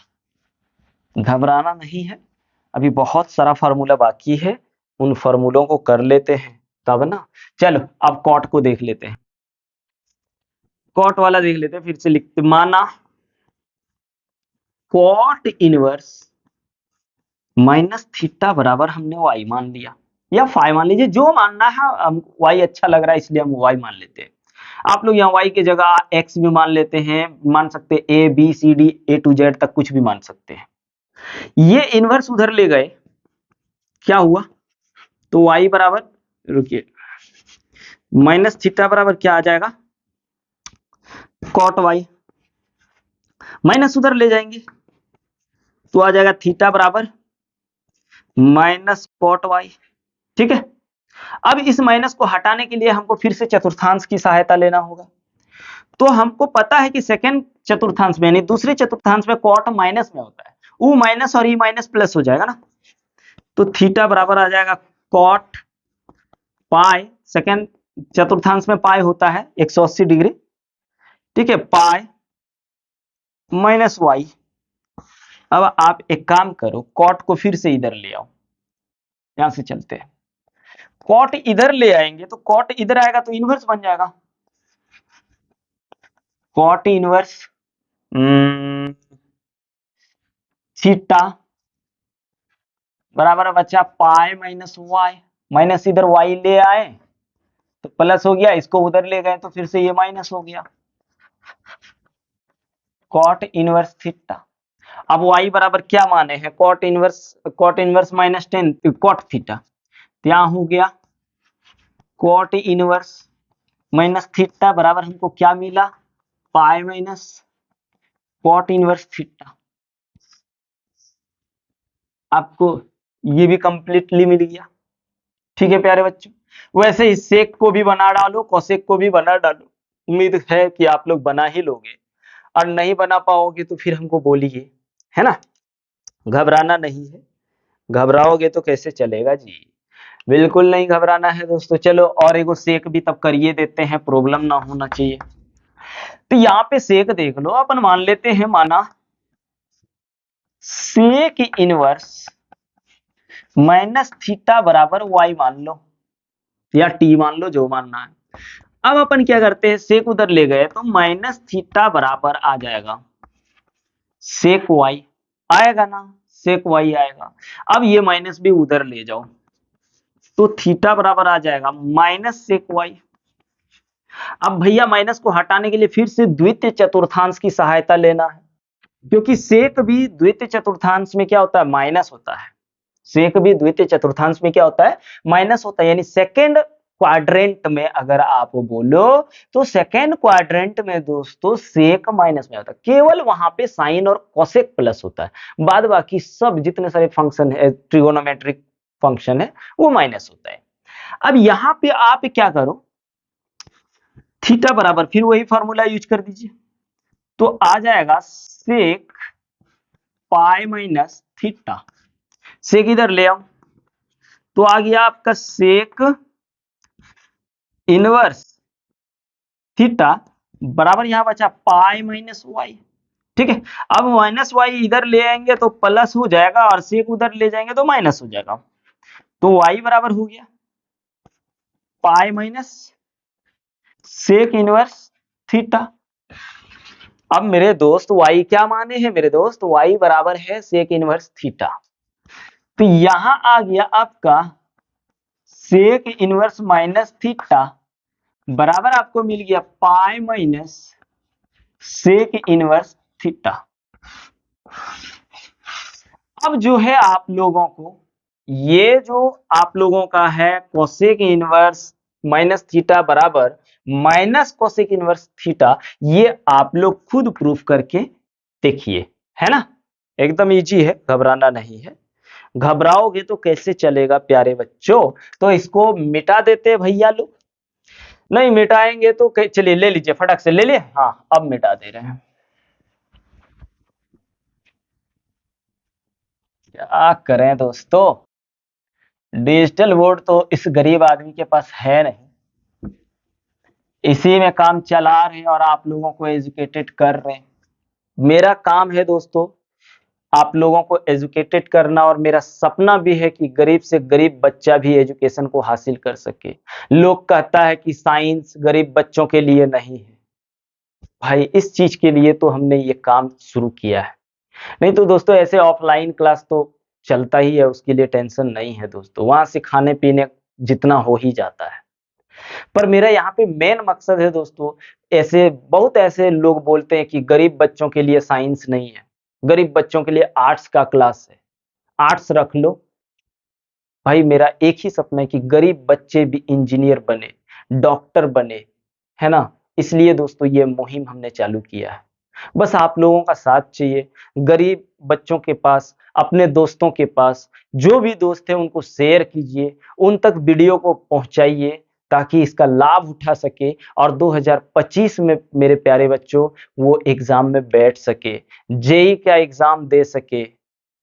घबराना नहीं है। अभी बहुत सारा फार्मूला बाकी है, उन फार्मूलों को कर लेते हैं तब ना। चलो अब कॉट को देख लेते हैं, कॉट वाला देख लेते हैं। फिर से लिखते, माना कॉट इनवर्स माइनस थीटा बराबर हमने वाई मान लिया, या फाई मान लीजिए, जो मानना है। हम वाई अच्छा लग रहा है इसलिए हम वाई मान लेते हैं। आप लोग यहाँ वाई की जगह एक्स भी मान लेते हैं, मान सकते हैं A B C D A to Z तक कुछ भी मान सकते हैं। ये इनवर्स उधर ले गए, क्या हुआ, तो y बराबर, रुकिए, माइनस थीटा बराबर क्या आ जाएगा, कॉट वाई। माइनस उधर ले जाएंगे तो आ जाएगा थीटा बराबर माइनस कॉट वाई। ठीक है, अब इस माइनस को हटाने के लिए हमको फिर से चतुर्थांश की सहायता लेना होगा। तो हमको पता है कि सेकंड चतुर्थांश में यानी दूसरे चतुर्थांश में कॉट माइनस में होता है, वो माइनस और ई माइनस प्लस हो जाएगा ना। तो थीटा बराबर आ जाएगा कॉट पाई, सेकंड चतुर्थांश में पाई होता है 180 डिग्री। ठीक है, पाई माइनस वाई। अब आप एक काम करो, कॉट को फिर से इधर ले आओ, यहां से चलते हैं। कॉट इधर ले आएंगे तो कॉट इधर आएगा तो इनवर्स बन जाएगा, कॉट इनवर्स थीटा बराबर बचा पाई माइनस वाई। माइनस इधर वाई ले आए तो प्लस हो गया, इसको उधर ले गए तो फिर से ये माइनस हो गया, कॉट इनवर्स थीटा। अब y बराबर क्या माने हैं, cot inverse minus tan cot theta. तो यहां हो गया कॉट इनवर्स माइनस थीटा बराबर हमको क्या मिला, pi minus cot inverse theta. आपको ये भी कंप्लीटली मिल गया। ठीक है प्यारे बच्चों, वैसे ही सेक को भी बना डालो, कोसेक को भी बना डालो। उम्मीद है कि आप लोग बना ही लोगे, और नहीं बना पाओगे तो फिर हमको बोलिए, है ना, घबराना नहीं है। घबराओगे तो कैसे चलेगा जी, बिल्कुल नहीं घबराना है दोस्तों। चलो और एगो सेक भी तब करिए देते हैं, प्रॉब्लम ना होना चाहिए। तो यहाँ पे सेक देख लो, अपन मान लेते हैं, माना सेक इनवर्स माइनस थीटा बराबर वाई मान लो, या टी मान लो, जो मानना है। अब अपन क्या करते हैं, सेक उधर ले गए तो माइनस थीटा बराबर आ जाएगा सेक वाई, आएगा ना, सेक वाई आएगा। अब ये माइनस भी उधर ले जाओ तो थीटा बराबर आ जाएगा माइनस सेक वाई। अब भैया माइनस को हटाने के लिए फिर से द्वितीय चतुर्थांश की सहायता लेना है, क्योंकि सेक भी द्वितीय चतुर्थांश में क्या होता है, माइनस होता है। सेक भी द्वितीय चतुर्थांश में क्या होता है, माइनस होता है, यानी सेकेंड क्वाड्रेंट में अगर आप बोलो तो सेकेंड क्वाड्रेंट में दोस्तों सेक माइनस में होता है, केवल वहां पे साइन और कोसेक प्लस होता है, बाद बाकी सब जितने सारे फंक्शन है ट्रिगोनोमेट्रिक फंक्शन है वो माइनस होता है। अब यहां पे आप क्या करो, थीटा बराबर फिर वही फॉर्मूला यूज कर दीजिए, तो आ जाएगा सेक पाई माइनस थीटा, सेक इधर ले आओ तो आ गया आपका सेक इनवर्स थीटा बराबर यहां बचा पाई माइनस वाई। ठीक है, अब माइनस वाई इधर ले आएंगे तो प्लस हो जाएगा और सेक उधर ले जाएंगे तो माइनस हो जाएगा, तो वाई बराबर हो गया pi minus sec inverse theta. अब मेरे दोस्त y क्या माने हैं मेरे दोस्त, y बराबर है सेक इनवर्स थीटा, तो यहां आ गया आपका सेक इनवर्स माइनस थीटा बराबर आपको मिल गया pi minus sec inverse theta. अब जो है आप लोगों को ये जो आप लोगों का है कोसेक इनवर्स माइनस थीटा बराबर माइनस कोसेक इनवर्स थीटा, ये आप लोग खुद प्रूफ करके देखिए, है ना, एकदम इजी है, घबराना नहीं है। घबराओगे तो कैसे चलेगा प्यारे बच्चों, तो इसको मिटा देते भैया लोग, नहीं मिटाएंगे तो चलिए ले लीजिए फटक से ले लिए, हाँ अब मिटा दे रहे हैं। क्या करें दोस्तों, डिजिटल बोर्ड तो इस गरीब आदमी के पास है नहीं, इसी में काम चला रहे हैं और आप लोगों को एजुकेटेड कर रहे हैं। मेरा काम है दोस्तों आप लोगों को एजुकेटेड करना, और मेरा सपना भी है कि गरीब से गरीब बच्चा भी एजुकेशन को हासिल कर सके। लोग कहता है कि साइंस गरीब बच्चों के लिए नहीं है, भाई इस चीज के लिए तो हमने ये काम शुरू किया है, नहीं तो दोस्तों ऐसे ऑफलाइन क्लास तो चलता ही है, उसके लिए टेंशन नहीं है दोस्तों, वहां से खाने पीने जितना हो ही जाता है। पर मेरा यहाँ पे मेन मकसद है दोस्तों, ऐसे बहुत ऐसे लोग बोलते हैं कि गरीब बच्चों के लिए साइंस नहीं है, गरीब बच्चों के लिए आर्ट्स का क्लास है, आर्ट्स रख लो। भाई मेरा एक ही सपना है कि गरीब बच्चे भी इंजीनियर बने, डॉक्टर बने, है ना, इसलिए दोस्तों ये मुहिम हमने चालू किया है। बस आप लोगों का साथ चाहिए, गरीब बच्चों के पास, अपने दोस्तों के पास, जो भी दोस्त है उनको शेयर कीजिए, उन तक वीडियो को पहुंचाइए ताकि इसका लाभ उठा सके और 2025 में मेरे प्यारे बच्चों वो एग्जाम में बैठ सके, जेई का एग्जाम दे सके,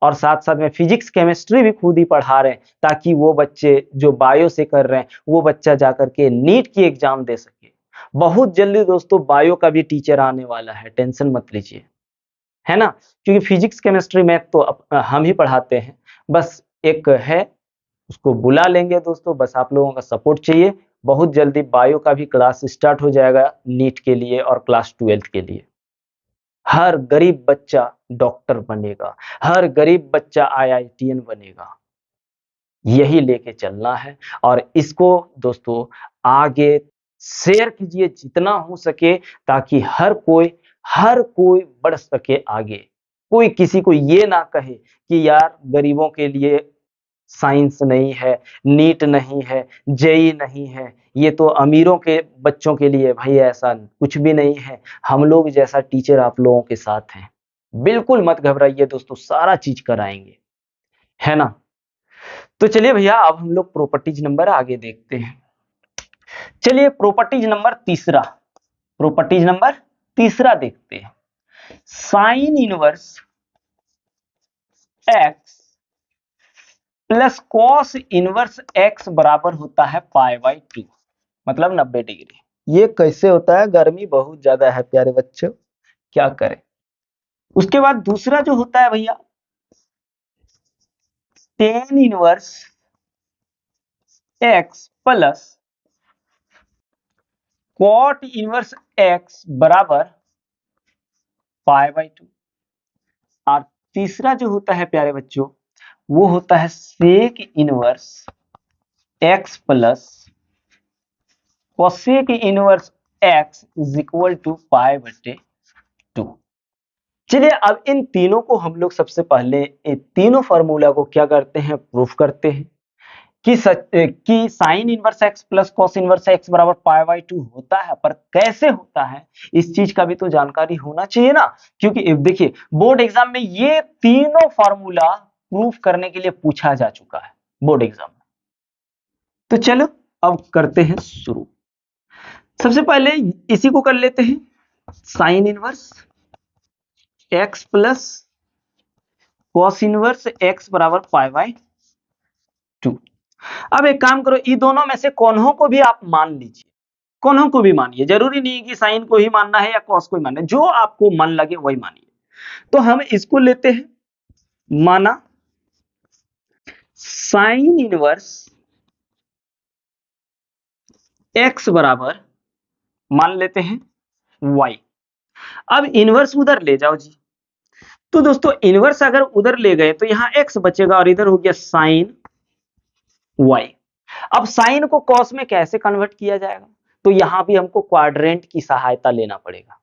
और साथ साथ में फिजिक्स केमिस्ट्री भी खुद ही पढ़ा रहे हैं ताकि वो बच्चे जो बायो से कर रहे हैं वो बच्चा जाकर के नीट की एग्जाम दे सके। बहुत जल्दी दोस्तों बायो का भी टीचर आने वाला है, टेंशन मत लीजिए, है ना, क्योंकि फिजिक्स केमिस्ट्री मैथ तो हम ही पढ़ाते हैं, बस एक है उसको बुला लेंगे दोस्तों, बस आप लोगों का सपोर्ट चाहिए। बहुत जल्दी बायो का भी क्लास स्टार्ट हो जाएगा नीट के लिए और क्लास 12 के लिए। हर गरीब बच्चा डॉक्टर बनेगा, हर गरीब बच्चा आईआईटीएन बनेगा, यही लेके चलना है। और इसको दोस्तों आगे शेयर कीजिए जितना हो सके ताकि हर कोई बढ़ सके आगे, कोई किसी को ये ना कहे कि यार गरीबों के लिए साइंस नहीं है, नीट नहीं है, जेई नहीं है, ये तो अमीरों के बच्चों के लिए। भाई ऐसा कुछ भी नहीं है, हम लोग जैसा टीचर आप लोगों के साथ हैं, बिल्कुल मत घबराइए दोस्तों, सारा चीज कराएंगे, है ना। तो चलिए भैया अब हम लोग प्रॉपर्टीज नंबर आगे देखते हैं। चलिए प्रॉपर्टीज नंबर तीसरा, प्रॉपर्टीज नंबर तीसरा देखते हैं। Sine inverse x plus cos inverse x बराबर होता है पाई बाई 2, मतलब 90 डिग्री। ये कैसे होता है, गर्मी बहुत ज्यादा है प्यारे बच्चों, क्या करें। उसके बाद दूसरा जो होता है भैया tan inverse x plus cot inverse x बराबर पाई बाई 2। और तीसरा जो होता है प्यारे बच्चों वो होता है sec inverse x plus cosec inverse X is equal to pi बटे 2। चलिए अब इन तीनों को हम लोग सबसे पहले इन तीनों फार्मूला को क्या करते हैं, प्रूफ करते हैं कि sine inverse x plus cos inverse x बराबर पाई बाई 2 होता है, पर कैसे होता है इस चीज का भी तो जानकारी होना चाहिए ना। क्योंकि देखिए बोर्ड एग्जाम में ये तीनों फॉर्मूला प्रूफ करने के लिए पूछा जा चुका है बोर्ड एग्जाम में। तो चलो अब करते हैं शुरू। सबसे पहले इसी को कर लेते हैं, sine inverse x plus cos inverse x बराबर पाई बाई 2। अब एक काम करो, इन दोनों में से कोनों को भी आप मान लीजिए, कोनों को भी मानिए, जरूरी नहीं है कि साइन को ही मानना है या कॉस को ही मानना है, जो आपको मन लगे वही मानिए। तो हम इसको लेते हैं, माना साइन इनवर्स एक्स बराबर मान लेते हैं वाई। अब इनवर्स उधर ले जाओ जी। तो दोस्तों इनवर्स अगर उधर ले गए तो यहां एक्स बचेगा और इधर हो गया साइन वाई। अब साइन को कॉस में कैसे कन्वर्ट किया जाएगा, तो यहां भी हमको क्वाड्रेंट की सहायता लेना पड़ेगा।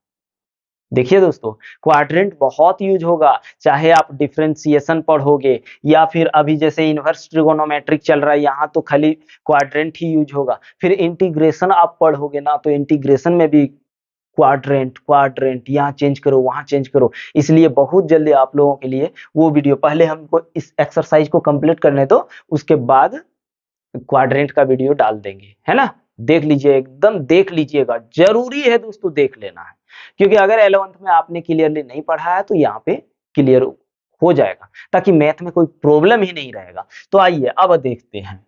देखिए दोस्तों क्वाड्रेंट बहुत यूज होगा, चाहे आप डिफरेंशिएशन पढ़ोगे या फिर अभी जैसे इनवर्स ट्रिगोनोमेट्रिक चल रहा है, यहाँ तो खाली क्वाड्रेंट ही यूज होगा। फिर इंटीग्रेशन आप पढ़ोगे ना, तो इंटीग्रेशन में भी क्वाड्रेंट क्वाड्रेंट, यहाँ चेंज करो वहां चेंज करो। इसलिए बहुत जल्दी आप लोगों के लिए वो वीडियो, पहले हमको इस एक्सरसाइज को कंप्लीट करने दो, उसके बाद क्वाड्रेंट का वीडियो डाल देंगे, है ना। देख लीजिए, एकदम देख लीजिएगा, जरूरी है दोस्तों देख लेना है, क्योंकि अगर 11th में आपने क्लियरली नहीं पढ़ा है तो यहाँ पे क्लियर हो जाएगा, ताकि मैथ में कोई प्रॉब्लम ही नहीं रहेगा। तो आइए अब देखते हैं,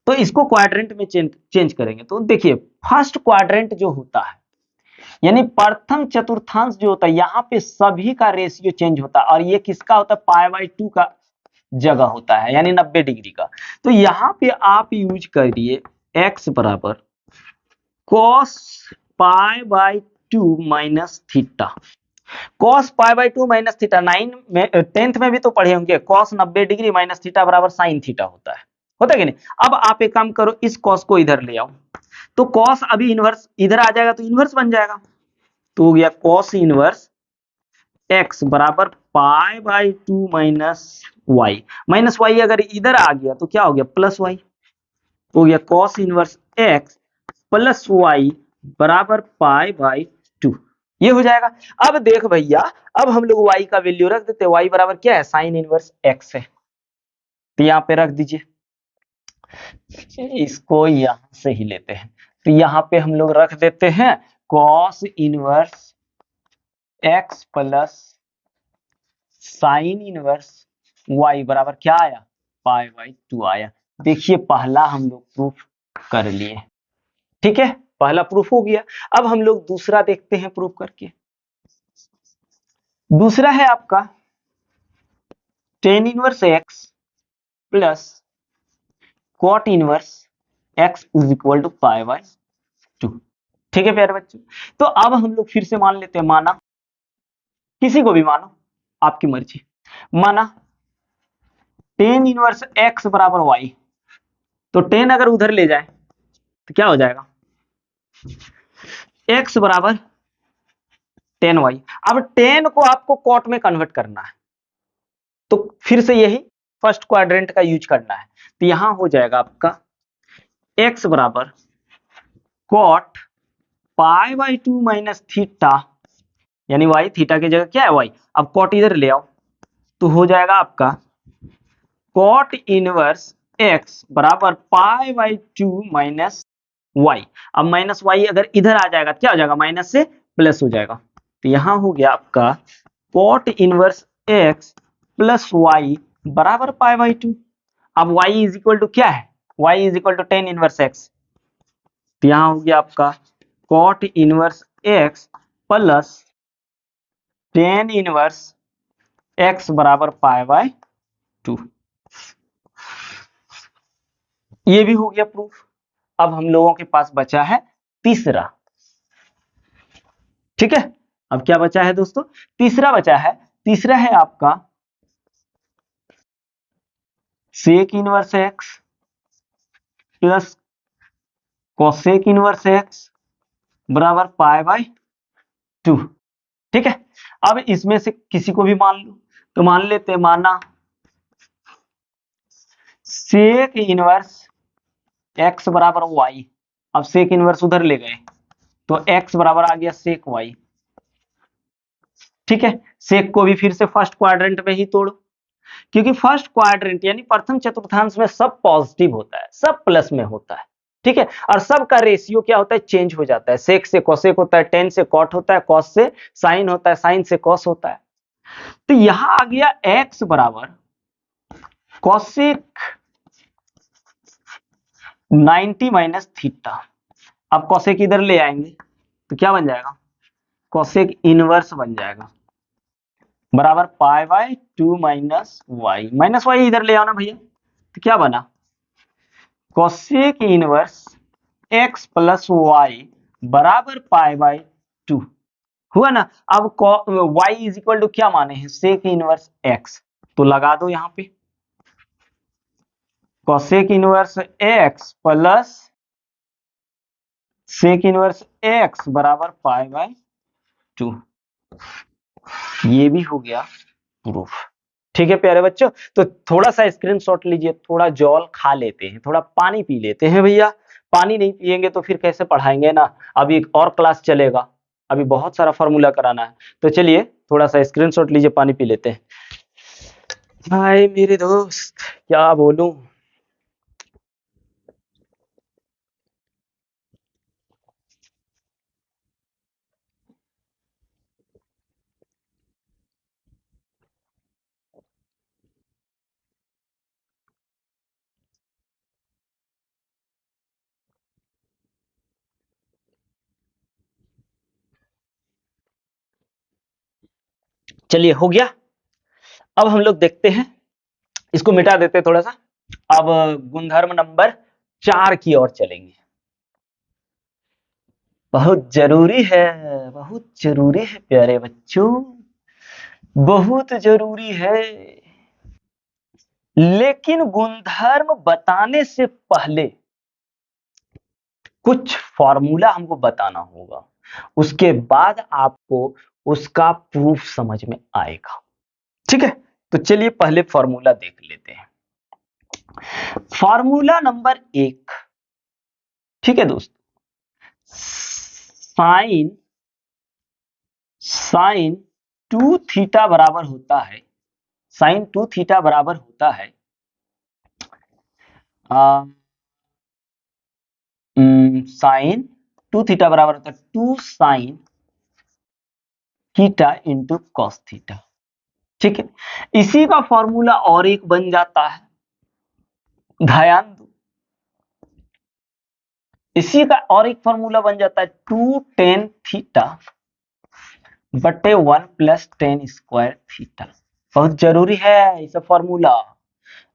तो इसको क्वाड्रेंट में चेंज करेंगे। तो देखिए फर्स्ट क्वाड्रेंट जो होता है, यानी प्रथम चतुर्थांश जो होता है, यहाँ पे सभी का रेशियो चेंज होता है, और ये किसका होता है, पाई बाई 2 का जगह होता है, यानी 90 डिग्री का। तो यहाँ पे आप यूज करिए x बराबर cos pi by 2 minus theta. cos pi by 2 minus theta 9 में 10th में भी तो पढ़े होंगे, cos 90 डिग्री माइनस थीटा बराबर साइन थीटा होता है कि नहीं। अब आप एक काम करो, इस cos को इधर ले आओ, तो cos अभी इनवर्स इधर आ जाएगा तो इनवर्स बन जाएगा, तो हो गया cos इनवर्स x बराबर पाई बाई 2 माइनस वाई अगर इधर आ गया तो क्या हो गया, प्लस वाई, हो गया cos inverse x plus y बराबर पाई बाई 2। ये हो जाएगा। अब देख भैया, अब हम लोग y का वैल्यू रख देते हैं, y बराबर क्या है, साइन इनवर्स x है, तो यहाँ पे रख दीजिए, इसको यहां से ही लेते हैं, तो यहाँ पे हम लोग रख देते हैं cos inverse x plus sine inverse y बराबर क्या आया, पाई बाई 2 आया। देखिए पहला हम लोग प्रूफ कर लिए, ठीक है, पहला प्रूफ हो गया। अब हम लोग दूसरा देखते हैं प्रूफ करके। दूसरा है आपका tan inverse x plus cot inverse x is equal to pi by 2। ठीक है प्यारे बच्चों, तो अब हम लोग फिर से मान लेते हैं, माना किसी को भी मानो, आपकी मर्जी, माना टेन इनवर्स x बराबर y, तो 10 अगर उधर ले जाए तो क्या हो जाएगा, x बराबर 10y। अब 10 को आपको कॉट में कन्वर्ट करना है, तो फिर से यही फर्स्ट क्वाड्रेंट का यूज करना है, तो यहां हो जाएगा आपका x बराबर cot pi by 2 minus theta, यानी y थीटा की जगह क्या है y, अब कॉट इधर ले आओ, तो हो जाएगा आपका कॉट इनवर्स x बराबर पाई बाई 2 माइनस y। अब माइनस y अगर इधर आ जाएगा क्या हो जाएगा, माइनस से प्लस हो जाएगा, तो यहां हो गया आपका cot inverse x plus y बराबर पाई बाई 2। अब y इज इक्वल टू क्या है, y is equal to tan inverse x, तो यहां हो गया आपका cot inverse x plus tan inverse x बराबर पाई बाई 2। ये भी हो गया प्रूफ। अब हम लोगों के पास बचा है तीसरा, ठीक है। अब क्या बचा है दोस्तों, तीसरा बचा है, तीसरा है आपका sec inverse x plus cosec inverse x बराबर पाई बाई 2। ठीक है, अब इसमें से किसी को भी मान लो, तो मान लेते हैं, माना सेक इनवर्स एक्स बराबर वाई। अब सेक इनवर्स उधर ले गए तो एक्स बराबर आ गया सेक वाई। ठीक है, सेक को भी फिर से फर्स्ट क्वाड्रेंट में ही तोड़ो, क्योंकि फर्स्ट क्वाड्रेंट यानी प्रथम चतुर्थांश में सब पॉजिटिव होता है, सब प्लस में होता है। ठीक है, और सब का रेशियो क्या होता है, चेंज हो जाता है। सेक से कोसेक होता है, टेन से कॉट होता है, कॉस से साइन होता है, साइन से कॉस होता है। तो यहां आ गया एक्स बराबर कॉसेक 90 माइनस थीटा। अब कॉसेक इधर ले आएंगे तो क्या बन जाएगा, कॉसेक इनवर्स बन जाएगा बराबर पाई बाय 2 माइनस वाई इधर ले आओ ना भैया, तो क्या बना, cosec inverse x plus y बराबर पाई बाय 2 हुआ ना। अब y इज इक्वल टू क्या माने हैं, सेक इनवर्स x, तो लगा दो यहां पे cosec inverse x plus sec inverse x बराबर पाई बाय 2। ये भी हो गया प्रूफ। ठीक है प्यारे बच्चों, तो थोड़ा सा स्क्रीनशॉट लीजिए, थोड़ा जल खा लेते हैं, थोड़ा पानी पी लेते हैं भैया। पानी नहीं पिएंगे तो फिर कैसे पढ़ाएंगे ना, अभी एक और क्लास चलेगा, अभी बहुत सारा फॉर्मूला कराना है। तो चलिए थोड़ा सा स्क्रीनशॉट लीजिए, पानी पी लेते हैं। हाय मेरे दोस्त, क्या बोलूं। चलिए हो गया। अब हम लोग देखते हैं, इसको मिटा देते हैं थोड़ा सा। अब गुणधर्म नंबर 4 की ओर चलेंगे। बहुत जरूरी है, बहुत जरूरी है प्यारे बच्चों, बहुत जरूरी है। लेकिन गुणधर्म बताने से पहले कुछ फॉर्मूला हमको बताना होगा, उसके बाद आपको उसका प्रूफ समझ में आएगा। ठीक है, तो चलिए पहले फॉर्मूला देख लेते हैं। फॉर्मूला नंबर 1, ठीक है दोस्त, साइन साइन 2 थीटा बराबर होता है, साइन 2 थीटा बराबर होता है साइन 2 थीटा बराबर होता है 2 sine theta into cos theta. ठीक है, इसी का फॉर्मूला और एक बन जाता है, ध्यान दो, इसी का और एक फॉर्मूला बन जाता है 2 टेन थीटा बटे 1 प्लस टेन स्क्वायर थीटा। बहुत जरूरी है ये सब फॉर्मूला,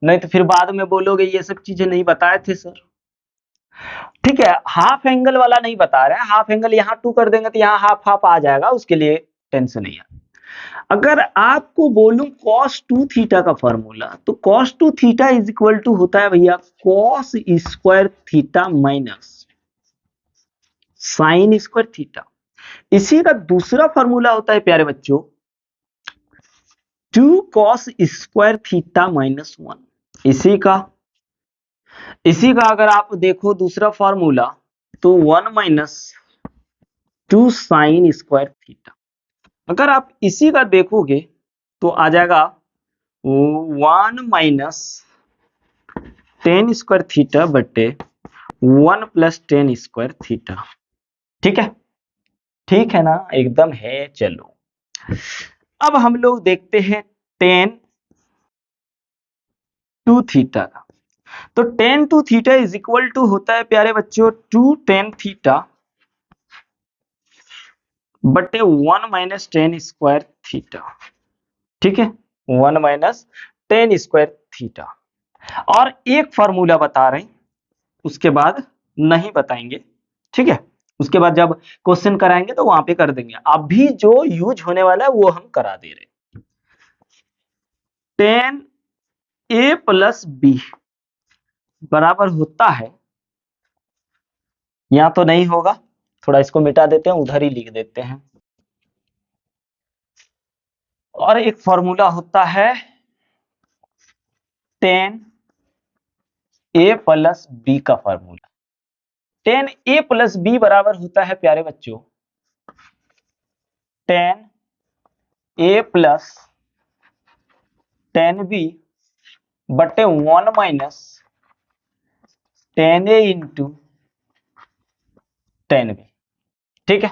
नहीं तो फिर बाद में बोलोगे ये सब चीजें नहीं बताए थे सर। ठीक है, हाफ एंगल वाला नहीं बता रहे हैं, हाफ एंगल यहाँ 2 कर देंगे तो यहाँ हाफ हाफ आ जाएगा, उसके लिए टेंशन नहीं है। अगर आपको बोलूं cos 2 थीटा का फॉर्मूला, तो cos 2 theta is equal to होता है भैया cos square theta minus sine square theta. इसी का दूसरा फॉर्मूला होता है प्यारे बच्चों 2 cos स्क्वायर थीटा माइनस 1। इसी का अगर आप देखो दूसरा फॉर्मूला तो 1 माइनस 2 साइन स्क्वायर थीटा। अगर आप इसी का देखोगे तो आ जाएगा 1 माइनस 10 स्क्वायर थीटा बटे 1 प्लस 10 स्क्वायर थीटा। ठीक है, ठीक है ना, एकदम है। चलो अब हम लोग देखते हैं टेन टू थीटा का। तो tan two theta is equal to होता है प्यारे बच्चों 2 टेन थीटा बटे 1 माइनस 10 स्क्वायर थीटा। ठीक है, 1 माइनस 10 स्क्वायर थीटा। और एक फॉर्मूला बता रहे हैं, उसके बाद नहीं बताएंगे। ठीक है, उसके बाद जब क्वेश्चन कराएंगे तो वहां पे कर देंगे, अभी जो यूज होने वाला है वो हम करा दे रहे हैं। टेन ए प्लस बी बराबर होता है, यहां तो नहीं होगा, थोड़ा इसको मिटा देते हैं, उधर ही लिख देते हैं। और एक फॉर्मूला होता है टेन ए प्लस बी का फॉर्मूला। टेन ए प्लस बी बराबर होता है प्यारे बच्चों टेन ए प्लस टेन बी बटे 1 minus ten a into tan B. ठीक है,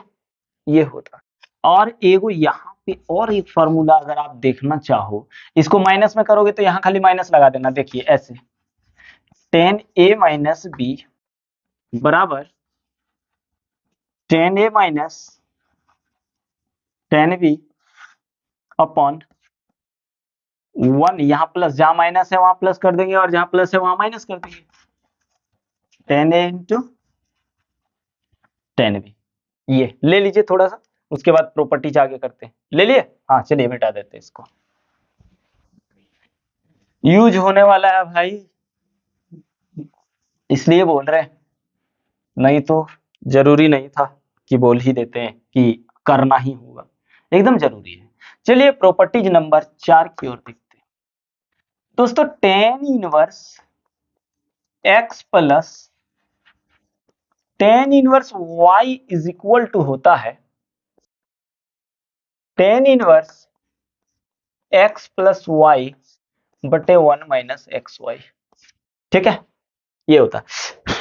ये होता है। और एगो यहाँ पे और एक फॉर्मूला अगर आप देखना चाहो, इसको माइनस में करोगे तो यहाँ खाली माइनस लगा देना। देखिए ऐसे टेन ए माइनस बी बराबर ten a minus tan B upon 1, यहाँ प्लस, जहां माइनस है वहां प्लस कर देंगे और जहां प्लस है वहां माइनस कर देंगे। Ten a into tan B, ये ले लीजिए थोड़ा सा, उसके बाद प्रॉपर्टीज आगे करते हैं। ले लिए? हाँ चलिए मिटा देते हैं इसको, यूज होने वाला है भाई, इसलिए बोल रहे हैं, नहीं तो जरूरी नहीं था कि बोल ही देते हैं कि करना ही होगा, एकदम जरूरी है। चलिए प्रॉपर्टीज नंबर 4 की ओर देखते हैं। दोस्तों tan inverse x plus tan inverse y is equal to होता है tan inverse x plus y बटे 1 माइनस एक्स वाई। ठीक है, ये होता है।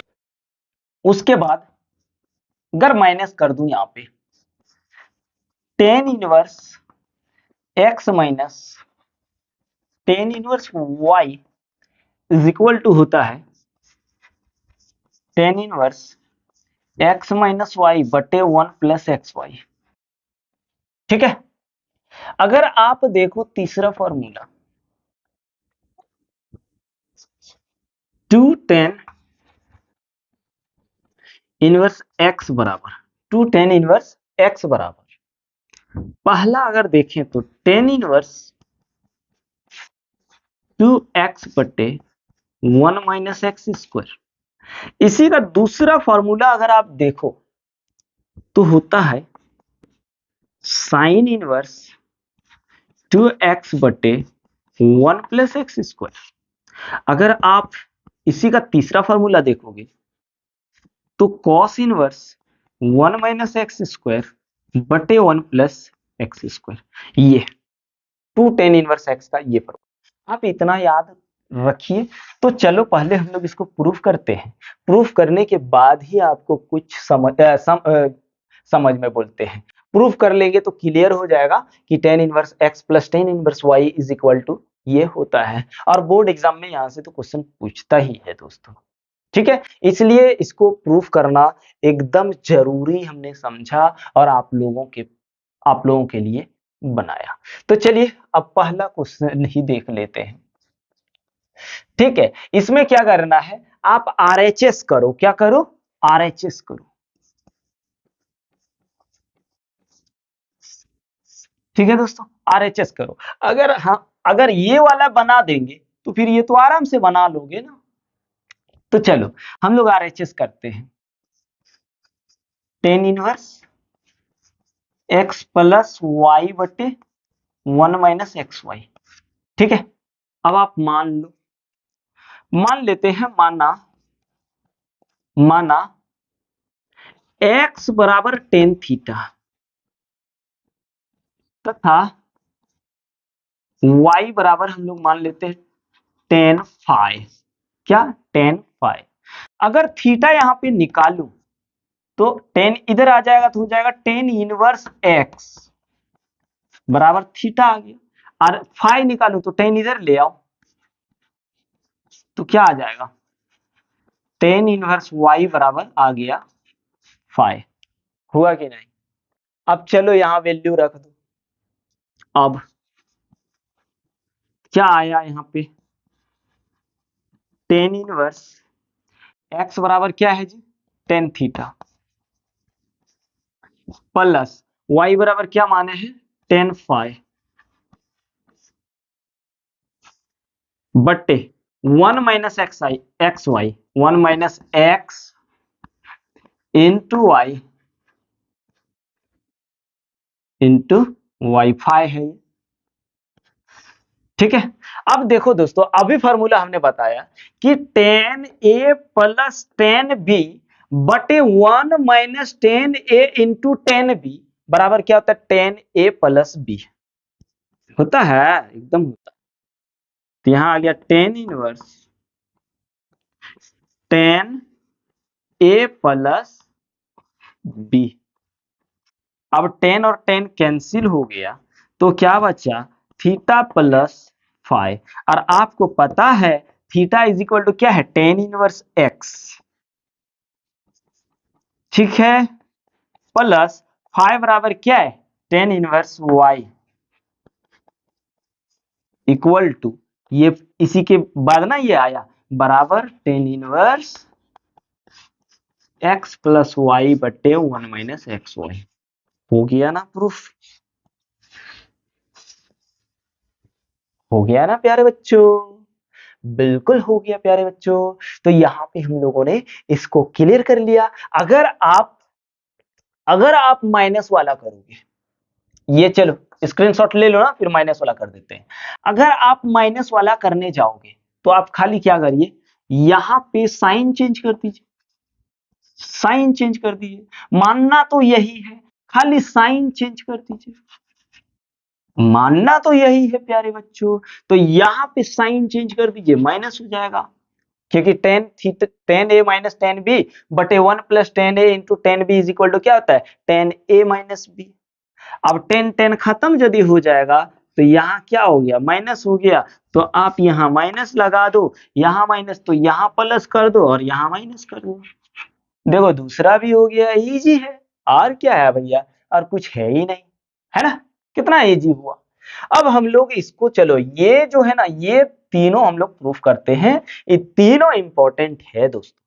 उसके बाद अगर माइनस कर दूं यहां पे tan inverse x minus tan inverse y is equal to होता है tan inverse x minus y बटे 1 प्लस एक्स वाई। ठीक है, अगर आप देखो तीसरा formula two tan inverse x बराबर टू टेन इनवर्स एक्स बराबर, पहला अगर देखें तो टेन इनवर्स टू एक्स बटे 1 माइनस एक्स स्क्वायर। इसी का दूसरा फॉर्मूला अगर आप देखो तो होता है साइन इनवर्स टू एक्स बटे 1 प्लस एक्स स्क्वायर। अगर आप इसी का तीसरा फॉर्मूला देखोगे तो cos inverse 1 minus x square बटे 1 प्लस एक्स स्क्वायर। ये टू टेन इनवर्स एक्स का ये फॉर्मूला आप इतना याद रखिए। तो चलो पहले हम लोग इसको प्रूफ करते हैं, प्रूफ करने के बाद ही आपको कुछ समझ में बोलते हैं। प्रूफ कर लेंगे तो क्लियर हो जाएगा कि tan inverse x plus tan inverse y is equal to ये होता है। और बोर्ड एग्जाम में यहां से तो क्वेश्चन पूछता ही है दोस्तों। ठीक है, इसलिए इसको प्रूफ करना एकदम जरूरी हमने समझा और आप लोगों के लिए बनाया। तो चलिए अब पहला क्वेश्चन ही देख लेते हैं। ठीक है, इसमें क्या करना है, आप आरएचएस करो। क्या करो? आरएचएस करो। ठीक है दोस्तों, आरएचएस करो। अगर ये वाला बना देंगे तो फिर ये तो आराम से बना लोगे ना। तो चलो हम लोग आरएचएस करते हैं। Tan inverse x plus y बटे 1 माइनस एक्स वाई। ठीक है, अब आप मान लेते हैं, माना x बराबर टेन थीटा तथा y बराबर हम लोग मान लेते हैं टेन फाई। क्या? Tan phi. अगर थीटा यहां पे निकालू तो टेन इधर आ जाएगा तो हो जाएगा टेन इनवर्स x बराबर थीटा आ गया। और फाई निकालू तो टेन इधर ले आओ तो क्या आ जाएगा, टेन इनवर्स y बराबर आ गया फाई। हुआ कि नहीं? अब चलो यहां वैल्यू रख दो। अब क्या आया यहाँ पे, टेन इनवर्स एक्स बराबर क्या है जी, टेन थीटा प्लस वाई बराबर क्या माने हैं, टेन फाई बट्टे 1 minus x y 1 minus x into y into y phi है। ठीक है। अब देखो दोस्तों, अभी फॉर्मूला हमने बताया कि tan a plus tan b बटे 1 minus tan a into tan b बराबर क्या होता है, tan a प्लस b होता है, एकदम होता है। तो यहां आ गया tan inverse tan a plus b। अब tan और tan कैंसिल हो गया तो क्या बचा, थीटा प्लस फाइव। और आपको पता है थीटा इज इक्वल टू क्या है, tan इनवर्स x, ठीक है, प्लस फाइव बराबर क्या है, tan inverse y equal to, ये इसी के बाद ना ये आया बराबर tan इनवर्स x प्लस वाई बटे 1 माइनस एक्स वाई। हो गया ना प्रूफ, हो गया ना प्यारे बच्चों, बिल्कुल हो गया प्यारे बच्चों। तो यहाँ पे हम लोगों ने इसको क्लियर कर लिया। अगर आप अगर आप माइनस वाला करोगे, ये चलो स्क्रीनशॉट ले लो ना, फिर माइनस वाला कर देते हैं। अगर आप माइनस वाला करने जाओगे तो आप खाली क्या करिए, यहां पे साइन चेंज कर दीजिए, साइन चेंज कर दीजिए, मानना तो यही है, खाली साइन चेंज कर दीजिए, मानना तो यही है प्यारे बच्चों। तो यहां पे साइन चेंज कर दीजिए, माइनस हो जाएगा, क्योंकि tan a minus tan b बटे 1 plus tan a into tan b is equal to क्या होता है, टेन ए माइनस बी। अब टेन टेन खत्म यदि हो जाएगा तो यहाँ क्या हो गया, माइनस हो गया, तो आप यहाँ माइनस लगा दो, यहाँ माइनस तो यहाँ प्लस कर दो और यहाँ माइनस कर दो। देखो दूसरा भी हो गया, इजी है, और क्या है भैया, और कुछ है ही नहीं, है ना, कितना इजी हुआ। अब हम लोग इसको, चलो ये जो है ना, ये तीनों हम लोग प्रूफ करते हैं, ये तीनों इंपॉर्टेंट है दोस्तों।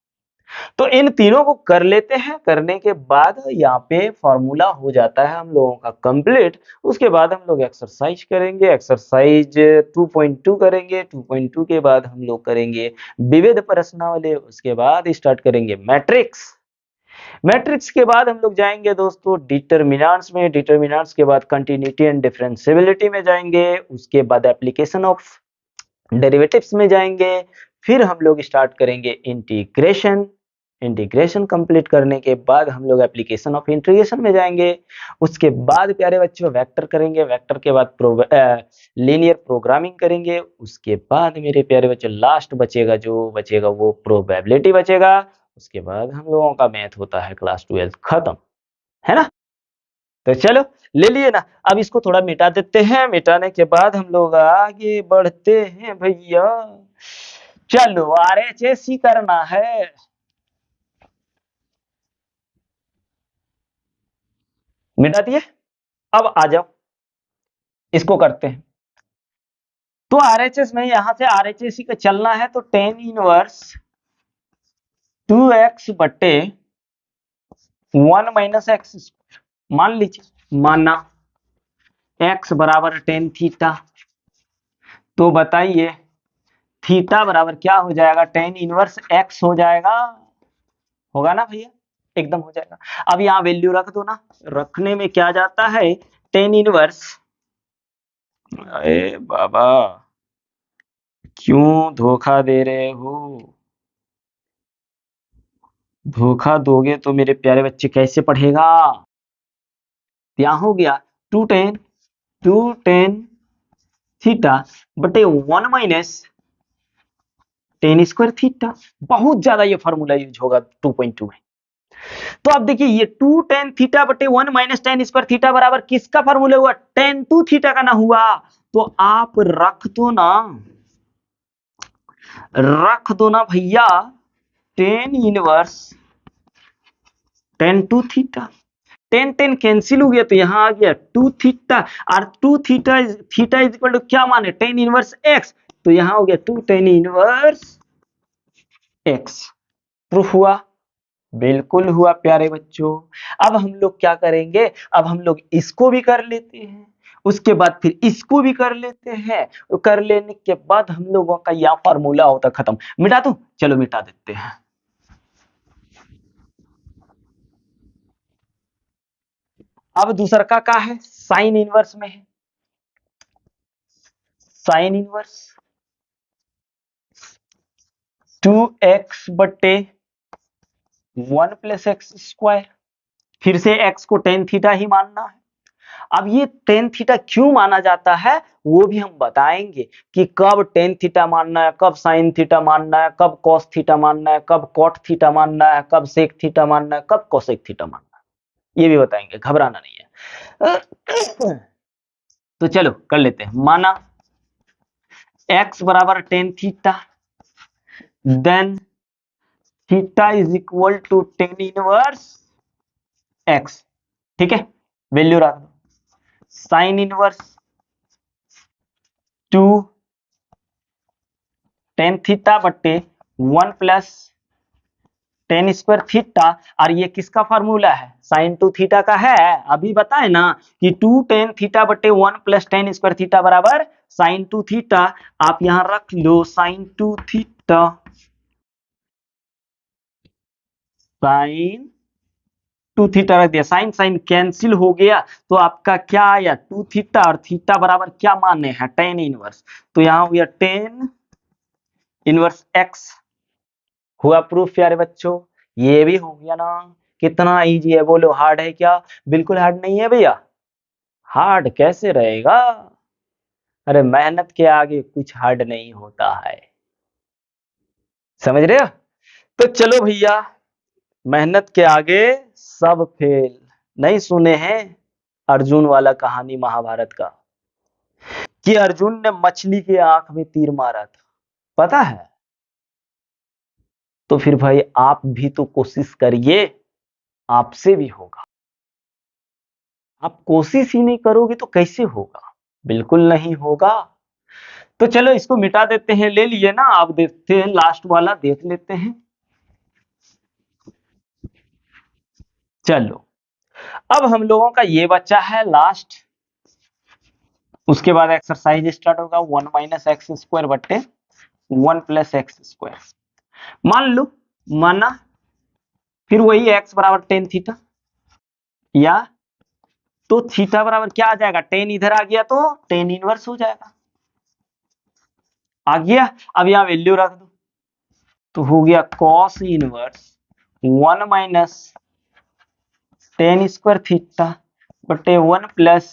तो इन तीनों को कर लेते हैं, करने के बाद यहाँ पे फॉर्मूला हो जाता है हम लोगों का कंप्लीट। उसके बाद हम लोग एक्सरसाइज करेंगे, एक्सरसाइज 2.2 करेंगे, 2.2 के बाद हम लोग करेंगे विविध प्रश्नावली, उसके बाद स्टार्ट करेंगे मैट्रिक्स, मैट्रिक्स के बाद हम लोग जाएंगे दोस्तों डिटरमिनेंट्स में, डिटरमिनेंट्स के बाद कंटिन्यूटी एंड डिफरेंशिएबिलिटी में जाएंगे, उसके बाद एप्लीकेशन ऑफ डेरिवेटिव्स में जाएंगे, फिर हम लोग स्टार्ट करेंगे इंटीग्रेशन, इंटीग्रेशन कंप्लीट करने के बाद हम लोग एप्लीकेशन ऑफ इंटीग्रेशन में जाएंगे, उसके बाद प्यारे बच्चों वेक्टर करेंगे, वेक्टर के बाद लीनियर प्रोग्रामिंग करेंगे, उसके बाद मेरे प्यारे बच्चों लास्ट बचेगा, जो बचेगा वो प्रोबेबिलिटी बचेगा। उसके बाद हम लोगों का मैथ होता है क्लास 12 खत्म, है ना। तो चलो ले लिए ना, अब इसको थोड़ा मिटा देते हैं, मिटाने के बाद हम लोग आगे बढ़ते हैं भैया। चलो आरएचएस ही करना है, मिटा दिए। अब आ जाओ इसको करते हैं। तो आरएचएस में यहां से आरएचएस का चलना है, तो टेन इनवर्स 2x बटे 1 माइनस एक्स मान लीजिए, माना x बराबर टेन थीटा, तो बताइए थीटा बराबर क्या हो जाएगा, टेन इनवर्स x हो जाएगा, होगा ना भैया, एकदम हो जाएगा। अब यहाँ वैल्यू रख दो ना, रखने में क्या जाता है, टेन इनवर्स, अरे बाबा क्यों धोखा दे रहे हो, धोखा दोगे तो मेरे प्यारे बच्चे कैसे पढ़ेगा। यहाँ हो गया टू टेन थीटा बटे 1 माइनस टेन स्क्वायर थीटा। बहुत ज्यादा ये फॉर्मूला यूज होगा 2.2 में। तो अब देखिए ये टू टेन थीटा बटे 1 माइनस टेन स्क्वायर थीटा बराबर किसका फॉर्मूला हुआ, टेन टू थीटा का ना हुआ। तो आप रख दो ना भैया tan inverse tan two theta, tan tan cancel हो गया तो यहां आ गया टू थीटा, और two theta is equal to क्या माने, टेन इनवर्स एक्स, तो यहां हो गया two tan inverse x. Proof हुआ, बिल्कुल हुआ प्यारे बच्चों। अब हम लोग क्या करेंगे, अब हम लोग इसको भी कर लेते हैं, उसके बाद फिर इसको भी कर लेते हैं, कर लेने के बाद हम लोगों का यह फार्मूला होता खत्म। मिटा दूं, चलो मिटा देते हैं। अब दूसरा का है, साइन इनवर्स में है, साइन इनवर्स 2x बटे 1 प्लस एक्स स्क्वायर। फिर से x को टेन थीटा ही मानना है। अब ये टेन थीटा क्यों माना जाता है वो भी हम बताएंगे कि कब टेन थीटा मानना है, कब साइन थीटा मानना है, कब कॉस थीटा मानना है, कब कॉट थीटा मानना है, कब सेक थीटा मानना है, कब कोसेक थीटा मानना है, ये भी बताएंगे, घबराना नहीं है। तो चलो कर लेते हैं। माना x बराबर tan theta, then theta is equal to tan inverse x। ठीक है, वैल्यू रख दो। साइन इनवर्स 2 टेन थीटा बटे 1 प्लस टेन स्क्वायर थीटा। और ये किसका फॉर्मूला है? साइन 2 थीटा का है। अभी बताए ना कि 2 टेन थीटा बटे 1 प्लस टेन स्क्वायर थीटा बराबर साइन 2 थीटा। आप यहां रख लो साइन 2 थीटा, साइन 2 थीटा रख दिया। साइन साइन कैंसिल हो गया तो आपका क्या आया? 2 थीटा, और थीटा बराबर क्या माने हैं? Tan inverse. तो यहां हुआ टेन इनवर्स एक्स। हुआ प्रूफ प्यारे बच्चों? ये भी हो गया ना। कितना इजी है, बोलो हार्ड है क्या? बिल्कुल हार्ड नहीं है भैया। हार्ड कैसे रहेगा? अरे मेहनत के आगे कुछ हार्ड नहीं होता है, समझ रहे हो? तो चलो भैया, मेहनत के आगे सब फेल। नहीं सुने हैं अर्जुन वाला कहानी महाभारत का, कि अर्जुन ने मछली के आंख में तीर मारा था, पता है? तो फिर भाई आप भी तो कोशिश करिए, आपसे भी होगा। आप कोशिश ही नहीं करोगे तो कैसे होगा? बिल्कुल नहीं होगा। तो चलो इसको मिटा देते हैं, ले लिए ना। अब देखते हैं लास्ट वाला, देख लेते हैं। चलो अब हम लोगों का ये बच्चा है लास्ट, उसके बाद एक्सरसाइज स्टार्ट होगा। 1 माइनस एक्स स्क्वायर बट्टे 1 प्लस एक्स स्क्वायर। मान लो, माना, फिर वही एक्स बराबर टेन थीटा, या तो थीटा बराबर क्या आ जाएगा? टेन इधर आ गया तो टेन इनवर्स हो जाएगा। आ गया? अब यहां वैल्यू रख दो, तो हो गया cos inverse 1 minus ten square theta बटे 1 प्लस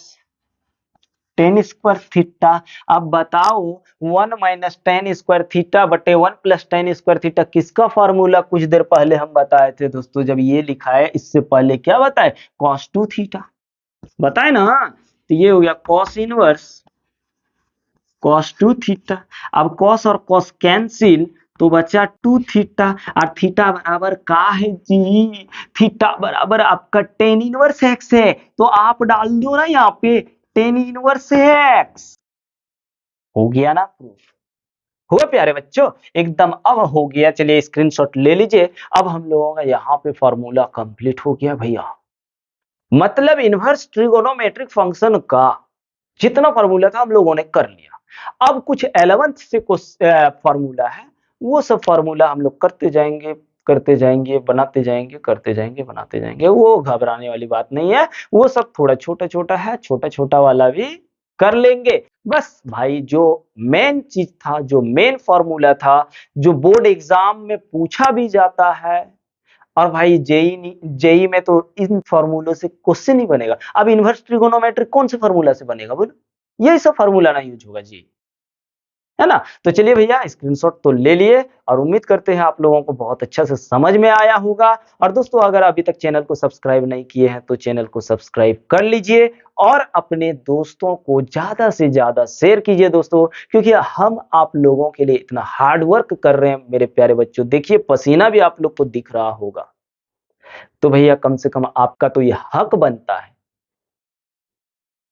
टेन स्क्वायर थीटा। अब बताओ 1 माइनस टेन स्क्वायर थीटा बटे 1 प्लस टेन स्क्वायर थीटा किसका फॉर्मूला? कुछ देर पहले हम बताए थे दोस्तों, जब ये लिखा है इससे पहले क्या बताए? कॉस 2 थीटा बताए ना। तो ये हो गया कॉस इनवर्स कॉस 2 थीटा। अब कॉस और कॉस कैंसिल तो बचा 2 थीटा, और थीटा बराबर का है जी? थीटा बराबर आपका टेन इनवर्स एक्स है। तो आप डाल दो ना यहाँ पे टेन इनवर्स एक्स। हो गया ना प्रूफ? हुआ प्यारे बच्चों? एकदम अब हो गया। चलिए स्क्रीनशॉट ले लीजिए। अब हम लोगों का यहाँ पे फॉर्मूला कंप्लीट हो गया भैया। मतलब इनवर्स ट्रिगोनोमेट्रिक फंक्शन का जितना फॉर्मूला था हम लोगों ने कर लिया। अब कुछ 11th से कुछ फॉर्मूला है, वो सब फॉर्मूला हम लोग करते जाएंगे, बनाते जाएंगे, करते जाएंगे, बनाते जाएंगे। वो घबराने वाली बात नहीं है, वो सब थोड़ा छोटा छोटा है, छोटा छोटा वाला भी कर लेंगे। बस भाई जो मेन चीज था, जो मेन फॉर्मूला था, जो बोर्ड एग्जाम में पूछा भी जाता है, और भाई जेई में तो इन फॉर्मूलों से क्वेश्चन ही बनेगा। अब इनवर्स ट्रिगोनोमेट्री कौन से फॉर्मूला से बनेगा बोलो? यही सब फॉर्मूला ना यूज होगा जी, है ना? तो चलिए भैया स्क्रीनशॉट तो ले लिए, और उम्मीद करते हैं आप लोगों को बहुत अच्छा से समझ में आया होगा। और दोस्तों अगर अभी तक चैनल को सब्सक्राइब नहीं किए हैं तो चैनल को सब्सक्राइब कर लीजिए, और अपने दोस्तों को ज्यादा से ज्यादा शेयर कीजिए दोस्तों, क्योंकि हम आप लोगों के लिए इतना हार्ड वर्क कर रहे हैं मेरे प्यारे बच्चों। देखिए पसीना भी आप लोग को दिख रहा होगा। तो भैया कम से कम आपका तो ये हक बनता है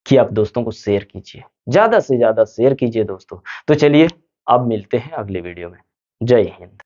कि आप दोस्तों को शेयर कीजिए, ज्यादा से ज्यादा शेयर कीजिए दोस्तों। तो चलिए अब मिलते हैं अगले वीडियो में। जय हिंद।